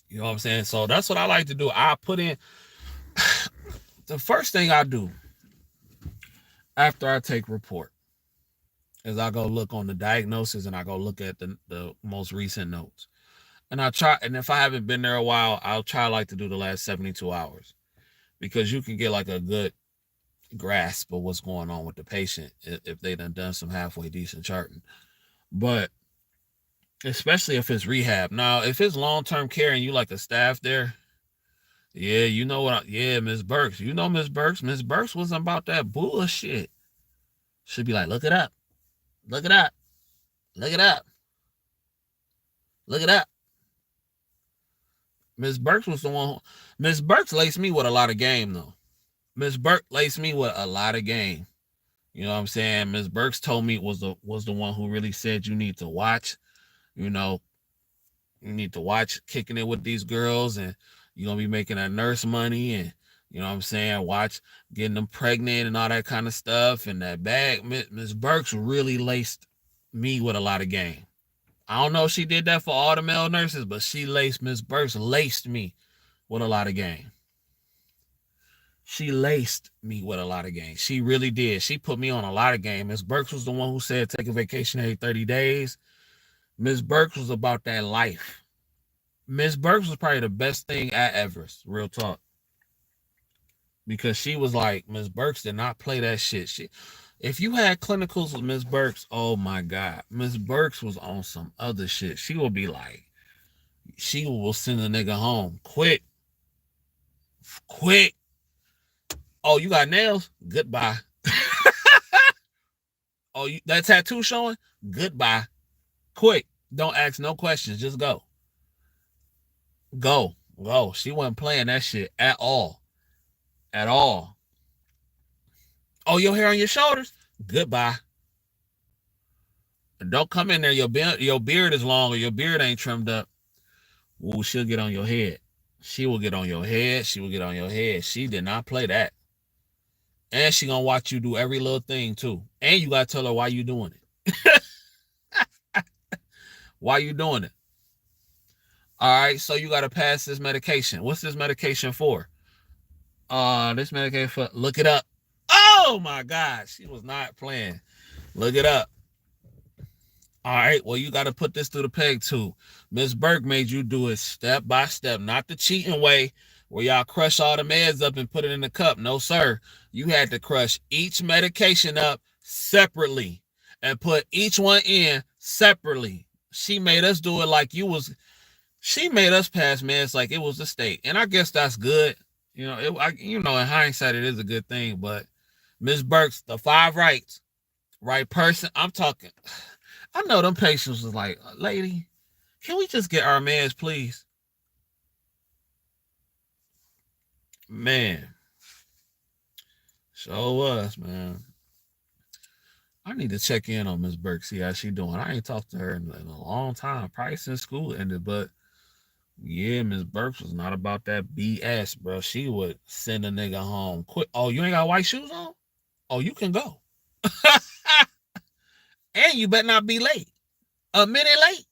You know what I'm saying? So that's what I like to do. I put in the first thing I do after I take report, is I go look on the diagnosis and I go look at the most recent notes. And I try, and if I haven't been there a while, I'll try like to do the last 72 hours because you can get like a good grasp of what's going on with the patient if they done some halfway decent charting. But especially if it's rehab. Now, if it's long term care and you like a staff there, yeah, you know what? Yeah, Miss Burks. You know Miss Burks. Miss Burks wasn't about that bullshit. She'd be like, look it up, look it up, look it up, look it up. Miss Burks was the one. Miss Burks laced me with a lot of game though. Miss Burke laced me with a lot of game. You know what I'm saying? Miss Burks told me was the one who really said you need to watch. You know, you need to watch kicking it with these girls, and you're gonna be making that nurse money, and you know what I'm saying. Watch getting them pregnant and all that kind of stuff, and that bag. Miss Burks really laced me with a lot of game. I don't know if she did that for all the male nurses, but she laced Miss Burks laced me with a lot of game. She laced me with a lot of game. She really did. She put me on a lot of game. Miss Burks was the one who said take a vacation every 30 days. Miss Burks was about that life. Miss Burks was probably the best thing at Everest, real talk. Because she was like, Miss Burks did not play that shit. If you had clinicals with Miss Burks, oh my God. Miss Burks was on some other shit. She will be like, she will send a nigga home. Quick. Quick. Oh, you got nails? Goodbye. Oh, that tattoo showing? Goodbye. Quick. Don't ask no questions. Just go. Go. Go. She wasn't playing that shit at all. At all. Oh, your hair on your shoulders? Goodbye. Don't come in there. Your beard is long or your beard ain't trimmed up. Ooh, she'll get on your head. She will get on your head. She will get on your head. She did not play that. And she gonna watch you do every little thing too. And you gotta tell her why you doing it. Why you doing it? All right, so you gotta pass this medication. What's this medication for? This medication for look it up. Oh my God, she was not playing. Look it up. All right, well, you got to put this through the peg too. Miss Burke made you do it step by step, not the cheating way where y'all crush all the meds up and put it in the cup. No, sir. You had to crush each medication up separately and put each one in separately. She made us do it like she made us pass meds like it was a state. And I guess that's good. You know, in hindsight, it is a good thing. But Miss Burke's the 5 rights, right person. I'm talking. I know them patients was like, lady, can we just get our meds, please? Man. Sure was, man. I need to check in on Miss Burke, see how she doing. I ain't talked to her in a long time, probably since school ended, but yeah, Miss Burks was not about that BS, bro. She would send a nigga home quick. Oh, you ain't got white shoes on? Oh, you can go. And you better not be late. A minute late.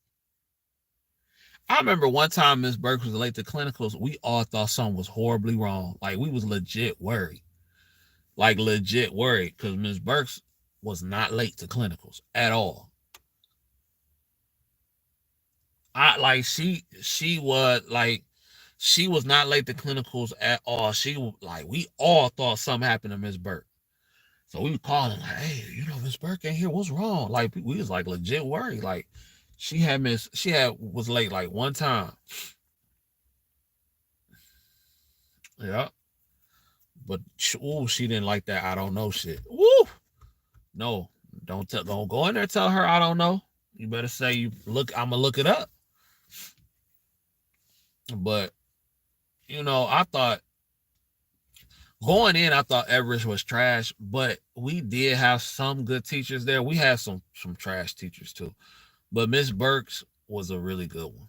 I remember one time Miss Burke was late to clinicals. We all thought something was horribly wrong. Like we was legit worried. Like legit worried. Because Miss Burks was not late to clinicals at all. She was not late to clinicals at all. We all thought something happened to Miss Burke. So we were calling like, hey, Miss Burke ain't here. What's wrong? Like we was like legit worried. Like she was late like one time. Yeah. But she didn't like that. I don't know shit. Woo! No, don't go in there. Tell her I don't know. You better say you look. I'm gonna look it up. But I thought going in, I thought Everest was trash. But we did have some good teachers there. We had some trash teachers too. But Miss Burks was a really good one.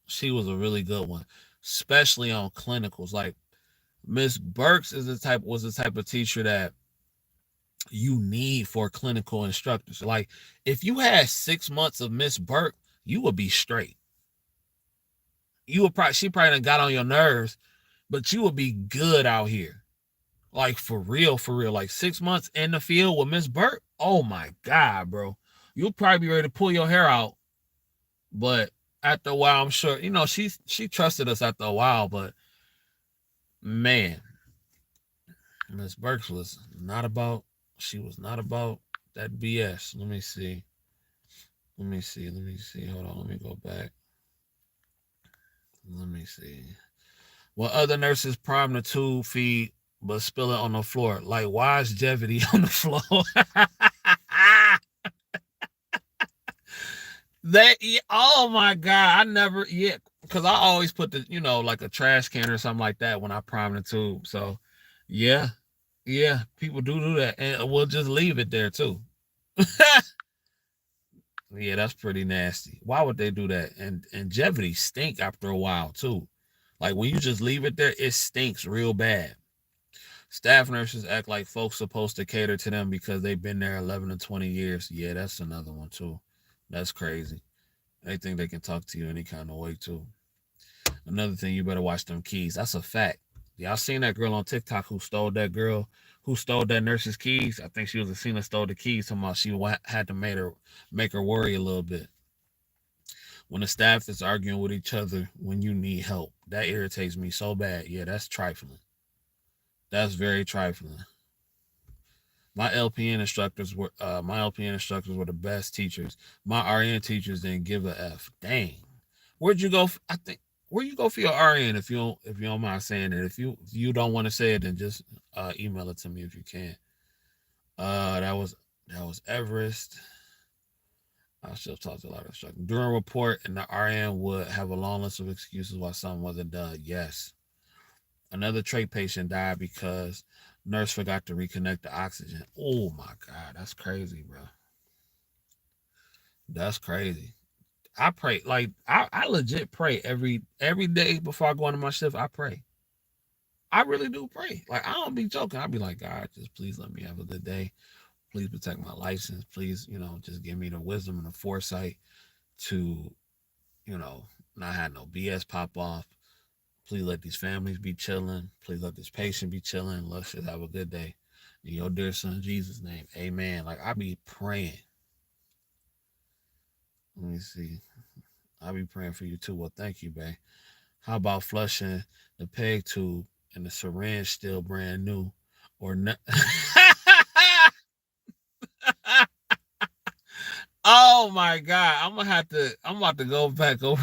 She was a really good one, especially on clinicals. Like Miss Burks was the type of teacher that you need for clinical instructors. Like if you had 6 months of Miss Burke, you would be straight. She probably done got on your nerves, but you would be good out here. Like for real. Like 6 months in the field with Miss Burt. Oh my God, bro. You'll probably be ready to pull your hair out. But after a while, I'm sure, she trusted us after a while, but man, Miss Burks was not about she was not about that BS. Let me see. Let me see. Hold on, let me go back. Let me see. Well, other nurses prime the tube feed but spill it on the floor. Like, why is Jevity on the floor? Oh my God. I never, yeah, because I always put like a trash can or something like that when I prime the tube. So, yeah, yeah, people do that. And we'll just leave it there too. Yeah, that's pretty nasty. Why would they do that? And Jevity stink after a while too. Like when you just leave it there, it stinks real bad. Staff nurses act like folks supposed to cater to them because they've been there 11 to 20 years. Yeah, that's another one too. That's crazy. They think they can talk to you any kind of way too. Another thing, you better watch them keys. That's a fact. Y'all seen that girl on TikTok who stole that nurse's keys? I think she was a scene that stole the keys. Somehow she had to make her worry a little bit. When the staff is arguing with each other when you need help, that irritates me so bad. Yeah, that's trifling. That's very trifling. My LPN instructors were the best teachers. My RN teachers didn't give a F. Dang. Where'd you go? I think where you go for your RN if you don't mind saying it. If you don't want to say it, then just email it to me if you can. That was Everest. I still talked to a lot of instructors. During a report, and the RN would have a long list of excuses why something wasn't done. Yes. Another trach patient died because nurse forgot to reconnect the oxygen. Oh my God, that's crazy, bro. That's crazy. I pray, like I legit pray every day before I go into my shift. I pray. I really do pray. Like I don't be joking. I be like, God, just please let me have a good day. Please protect my license. Please, just give me the wisdom and the foresight to, you know, not have no BS pop off. Please let these families be chilling. Please let this patient be chilling. Let's just have a good day. In your dear son Jesus' name, amen. Like I be praying. Let me see. I be praying for you too. Well, thank you, babe. How about flushing the peg tube and the syringe still brand new? Or not? Oh my God. I'm about to go back over.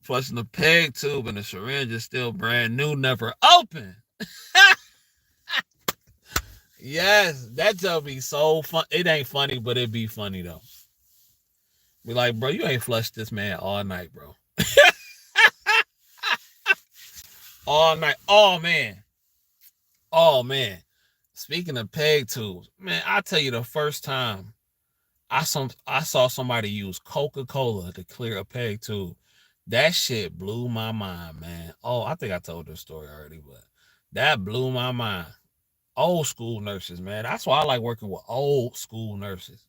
Flushing the peg tube and the syringe is still brand new, never open. Yes, that'll be so fun. It ain't funny, but it be funny though. Be like, bro, you ain't flushed this man all night, bro. All night. Oh man. Oh man. Speaking of peg tubes, man, I tell you the first time I saw somebody use Coca-Cola to clear a peg tube. That shit blew my mind, man. Oh, I think I told this story already, but that blew my mind. Old school nurses, man. That's why I like working with old school nurses.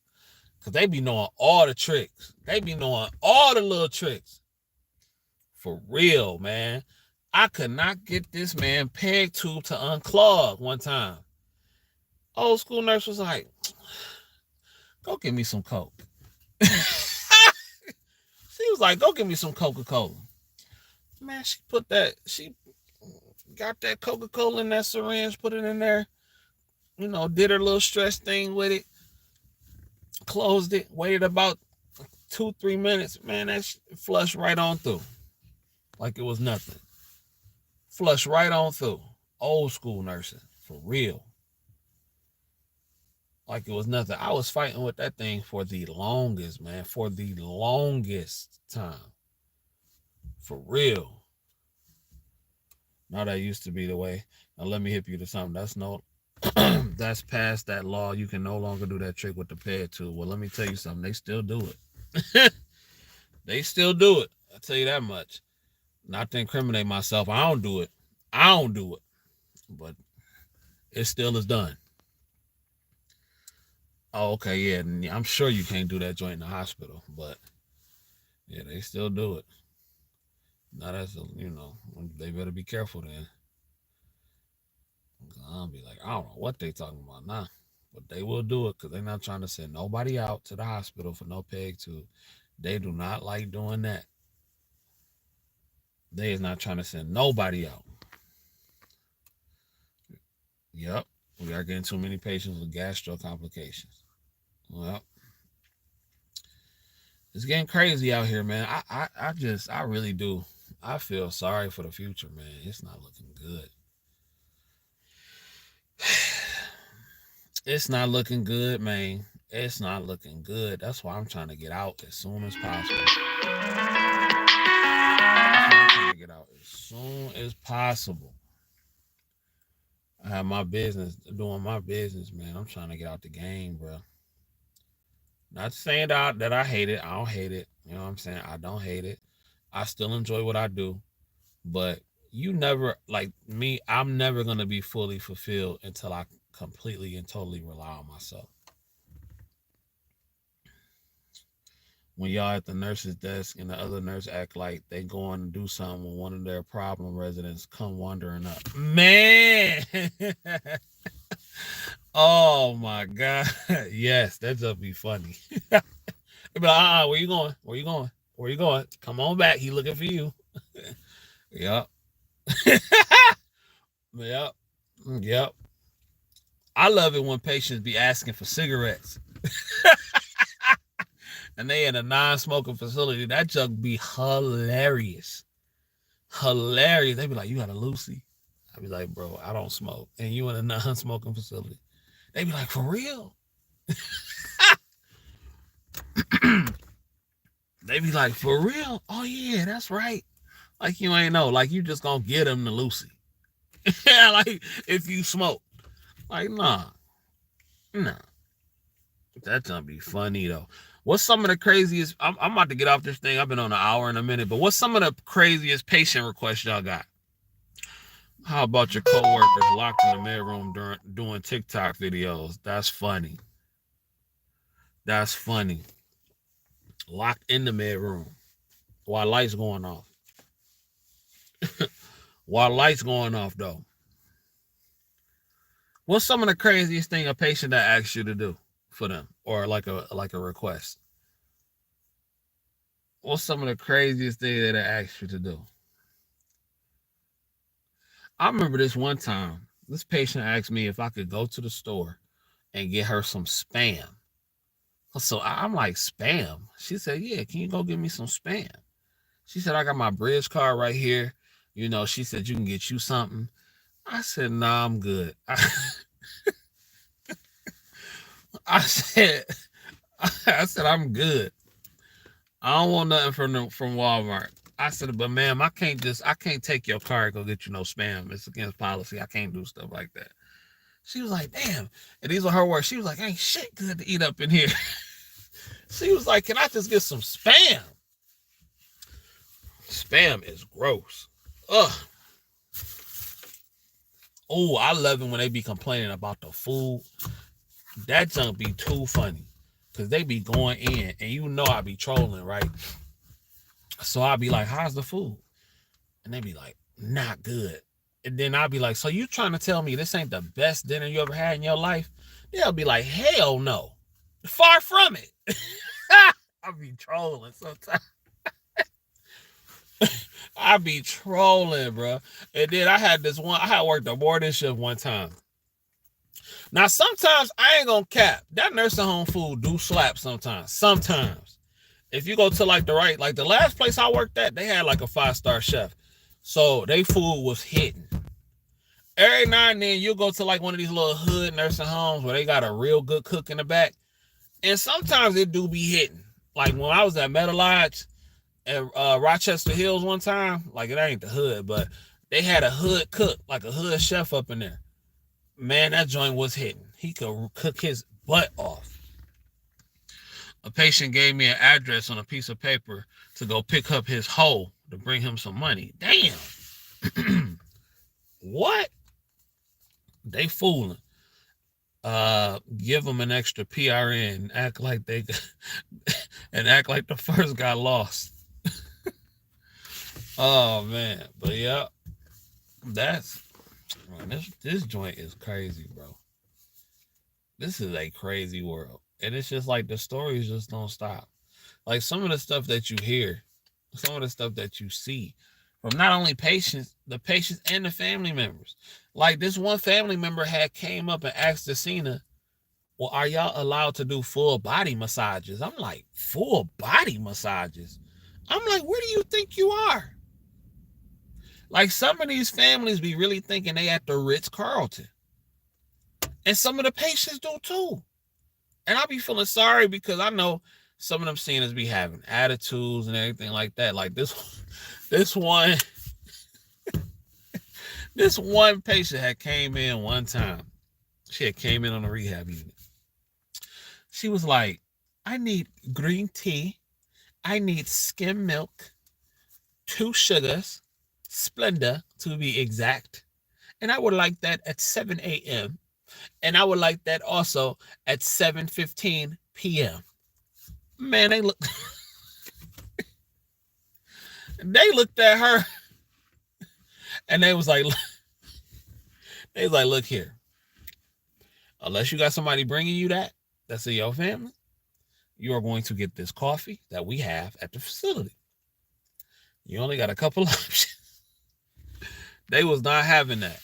Cause they be knowing all the tricks. They be knowing all the little tricks. For real, man. I could not get this man peg tube to unclog one time. Old school nurse was like, go get me some Coke. She was like, go get me some Coca-Cola. Man, she got that Coca-Cola in that syringe, put it in there, did her little stretch thing with it, closed it, waited about 2-3 minutes. Man, that flushed right on through. Like it was nothing. Flushed right on through. Old school nursing. For real. Like it was nothing. I was fighting with that thing for the longest, man. For the longest time. For real. Now that used to be the way. Now let me hip you to something. That's past that law. You can no longer do that trick with the peg tube. Well, let me tell you something. They still do it. They still do it. I'll tell you that much. Not to incriminate myself. I don't do it. I don't do it. But it still is done. Oh, okay, yeah. I'm sure you can't do that joint in the hospital, but yeah, they still do it. Now that's they better be careful then. I'll be like, I don't know what they talking about now. But they will do it because they're not trying to send nobody out to the hospital for no peg tube. They do not like doing that. They is not trying to send nobody out. Yep. We are getting too many patients with gastro complications. Well, it's getting crazy out here, man. I really do. I feel sorry for the future, man. It's not looking good. It's not looking good, man. It's not looking good. That's why I'm trying to get out as soon as possible. I'm trying to get out as soon as possible. I have my business, doing my business, man. I'm trying to get out the game, bro. Not saying that I hate it. I don't hate it. You know what I'm saying? I don't hate it. I still enjoy what I do. But you never, like me, I'm never going to be fully fulfilled until I completely and totally rely on myself. When y'all at the nurse's desk and the other nurse act like they going to do something when one of their problem residents come wandering up. Man! Oh my God. Yes, that just be funny. Be like, where you going? Where you going? Where you going? Come on back. He looking for you. Yep. Yep. Yep. I love it when patients be asking for cigarettes. And they in a non-smoking facility. That junk be hilarious. Hilarious. They be like, you got a Lucy? I be like, bro, I don't smoke. And you in a non-smoking facility. They be like, for real? They be like, for real? Oh yeah, that's right. Like you ain't know. Like you just gonna get them the Lucy. Yeah, like if you smoke. Like, nah. That's gonna be funny though. What's some of the craziest? I'm about to get off this thing. I've been on an hour in a minute, but what's some of the craziest patient requests y'all got? How about your coworkers locked in the med room doing TikTok videos? That's funny. That's funny. Locked in the med room while lights going off. While lights going off though. What's some of the craziest thing a patient that asks you to do for them, or like a request? What's some of the craziest thing that they asked you to do? I remember this one time. This patient asked me if I could go to the store and get her some spam. So I'm like, spam? She said, yeah, can you go get me some spam? She said, I got my bridge card right here. You know, she said, you can get you something. I said, nah, I'm good. I said, I'm good. I don't want nothing from Walmart. I said, but ma'am, I can't take your card and go get you no spam. It's against policy. I can't do stuff like that. She was like, damn. And these are her words. She was like, ain't shit good to eat up in here. She was like, can I just get some spam? Spam is gross. Ugh. Oh, I love it when they be complaining about the food. That junk be too funny. Because they be going in, and you know I be trolling, right? So I'll be like, how's the food? And they be like, not good. And then I'll be like, so you trying to tell me this ain't the best dinner you ever had in your life? They'll be like, hell no. Far from it. I be trolling sometimes. I be trolling, bro. And then I had worked a morning shift one time. Now, sometimes I ain't gonna cap. That nursing home food do slap sometimes. Sometimes. If you go to like the last place I worked at, they had like a 5-star chef. So they food was hitting. Every now and then you'll go to like one of these little hood nursing homes where they got a real good cook in the back. And sometimes it do be hitting. Like when I was at Meadow Lodge at Rochester Hills one time, like it ain't the hood, but they had a hood cook, like a hood chef up in there. Man, that joint was hitting. He could cook his butt off. A patient gave me an address on a piece of paper to go pick up his hoe to bring him some money. Damn. What? They fooling. Give them an extra PRN and act like the first got lost. Oh man. But yeah, Man, this joint is crazy, bro. This is a crazy world. And it's just like the stories just don't stop. Like some of the stuff that you hear, some of the stuff that you see from not only patients, the patients and the family members. Like this one family member had came up and asked Decina, well, are y'all allowed to do full body massages? I'm like, full body massages? I'm like, where do you think you are? Like some of these families be really thinking they at the Ritz-Carlton. And some of the patients do too. And I be feeling sorry because I know some of them seniors be having attitudes and everything like that. Like this one patient had came in one time. She had came in on a rehab unit. She was like, I need green tea. I need skim milk, 2 sugars, Splenda to be exact. And I would like that at 7 a.m. And I would like that also at 7:15 p.m. Man, they looked at her and they was like, look here. Unless you got somebody bringing you that's in your family, you are going to get this coffee that we have at the facility. You only got a couple options. They was not having that.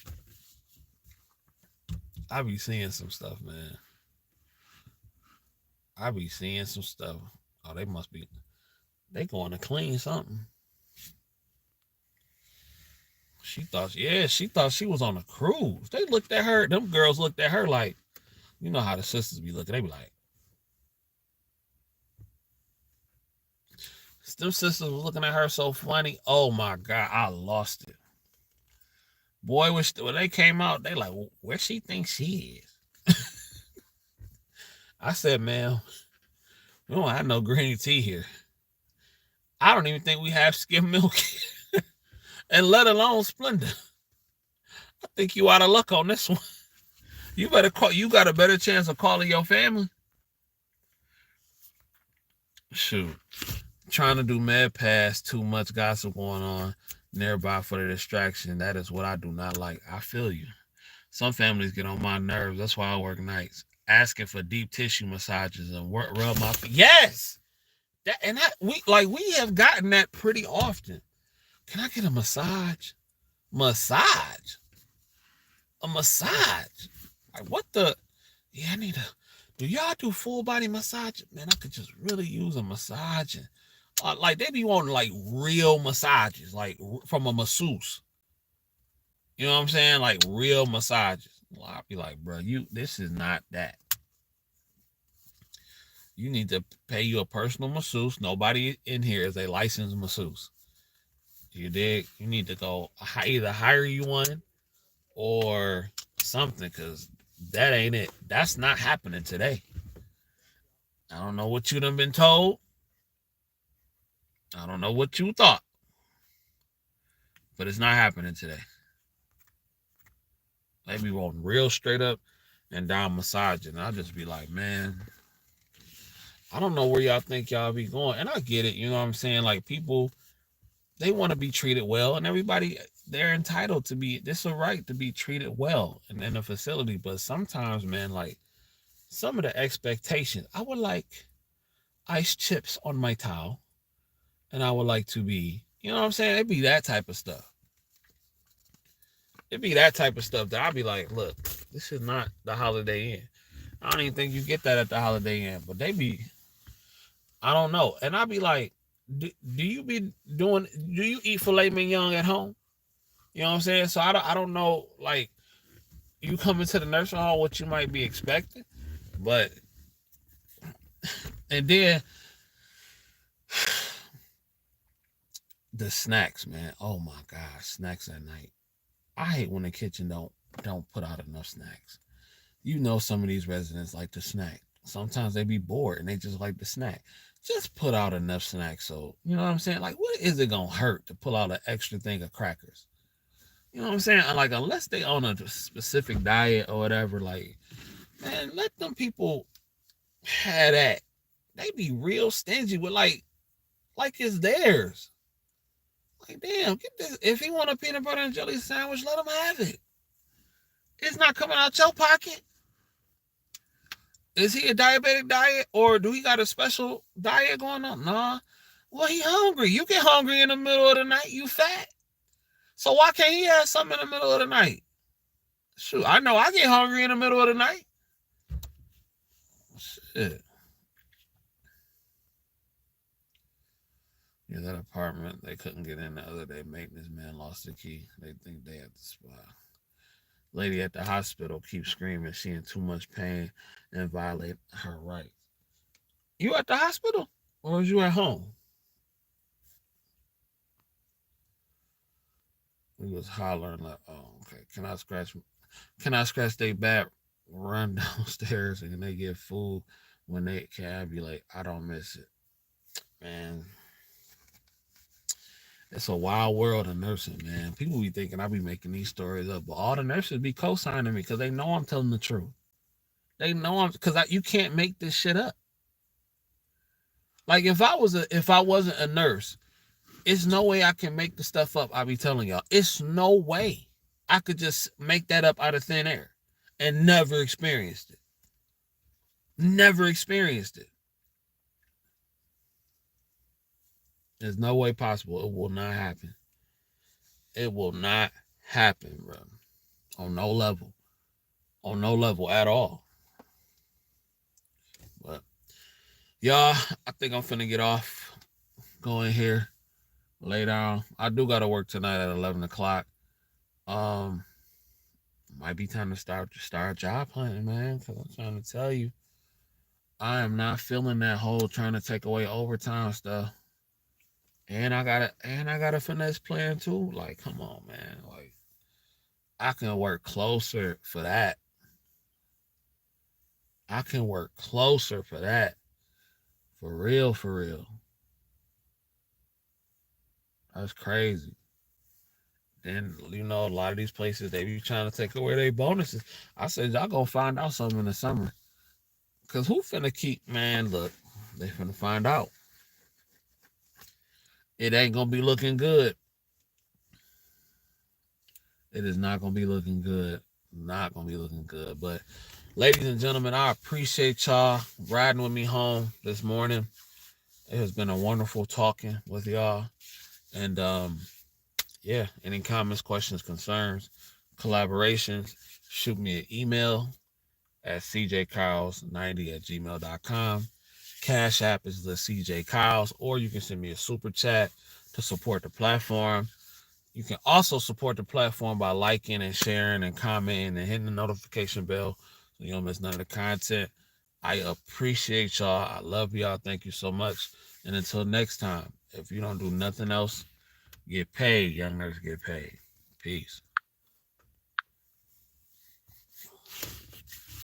I be seeing some stuff, man. I be seeing some stuff. Oh, they going to clean something. She thought she was on a cruise. They looked at her, them girls looked at her like, you know how the sisters be looking. They be like, them sisters was looking at her so funny. Oh my God, I lost it. Boy, when they came out, they like, where she thinks she is? I said, man, we don't have no green tea here. I don't even think we have skim milk and let alone Splenda. I think you out of luck on this one. You better call. You got a better chance of calling your family. Shoot. Trying to do med pass, too much gossip going on nearby for the distraction. That is what I do not like. I feel you. Some families get on my nerves. That's why I work nights. Asking for deep tissue massages and rub my feet. Yes. We have gotten that pretty often. Can I get a massage? Massage? A massage? Like what the? Yeah, I need a. Do y'all do full body massage? Man, I could just really use a massage. And, like they be wanting like real massages, like from a masseuse. You know what I'm saying? Like real massages. Well, I'll be like, bro, this is not that. You need to pay you a personal masseuse. Nobody in here is a licensed masseuse. You dig? You need to go either hire you one or something, because that ain't it. That's not happening today. I don't know what you done been told. I don't know what you thought. But it's not happening today. They be rolling real straight up and down massaging. I'll just be like, man, I don't know where y'all think y'all be going. And I get it, you know what I'm saying? Like people, they want to be treated well, and everybody, they're entitled to be, this is a right to be treated well in a facility. But sometimes, man, like some of the expectations, I would like ice chips on my towel, and I would like to be, you know what I'm saying? It'd be that type of stuff. It'd be that type of stuff that I'd be like, look, this is not the Holiday Inn. I don't even think you get that at the Holiday Inn, but they be, I don't know. And I'd be like, do you eat filet mignon at home? You know what I'm saying? So I don't know, like, you come into the nursing home, what you might be expecting. But, and then, the snacks, man. Oh my gosh, snacks at night. I hate when the kitchen don't put out enough snacks. You know, some of these residents like to snack. Sometimes they be bored and they just like to snack. Just put out enough snacks. So, you know what I'm saying? Like, what is it gonna hurt to pull out an extra thing of crackers? You know what I'm saying? Like, unless they on a specific diet or whatever, like, man, let them people have that. They be real stingy with like it's theirs. Like, damn, get this. If he want a peanut butter and jelly sandwich, let him have it. It's not coming out your pocket. Is he a diabetic diet, or do he got a special diet going on? Nah. Well, he hungry. You get hungry in the middle of the night, you fat. So why can't he have something in the middle of the night? Shoot, I know I get hungry in the middle of the night. Shit. Yeah, that apartment they couldn't get in the other day. Maintenance man lost the key. They think they at the spot. Lady at the hospital keeps screaming she in too much pain and violate her rights. You at the hospital or is you at home? We was hollering like, oh, okay. Can I scratch their back, run downstairs and they get food when they can be like, I don't miss it. Man, it's a wild world of nursing, man. People be thinking I be making these stories up, but all the nurses be co-signing me because they know I'm telling the truth. They know I'm because you can't make this shit up. Like if I wasn't a nurse, it's no way I can make the stuff up I be telling y'all. It's no way I could just make that up out of thin air and never experienced it. Never experienced it. There's no way possible. It will not happen. It will not happen, bro. On no level. On no level at all. But y'all, I think I'm finna get off. Go in here. Lay down. I do gotta work tonight at 11 o'clock. Um, might be time to start job hunting, man. Cause I'm trying to tell you, I am not feeling that whole trying to take away overtime stuff. And I got a finesse plan too. Like, come on, man. Like, I can work closer for that. I can work closer for that. For real, for real. That's crazy. Then a lot of these places they be trying to take away their bonuses. I said y'all gonna find out something in the summer. Cause who finna keep man? Look, they finna find out. It ain't gonna be looking good. It is not gonna be looking good. Not gonna be looking good. But ladies and gentlemen, I appreciate y'all riding with me home this morning. It has been a wonderful talking with y'all. And yeah, any comments, questions, concerns, collaborations, shoot me an email at cjkyles90@gmail.com. Cash App is the CJ Kyles, or you can send me a super chat to support the platform. You can also support the platform by liking and sharing and commenting and hitting the notification bell so you don't miss none of the content. I appreciate y'all. I love y'all. Thank you so much. And until next time, if you don't do nothing else, get paid. Young nurse, get paid. Peace.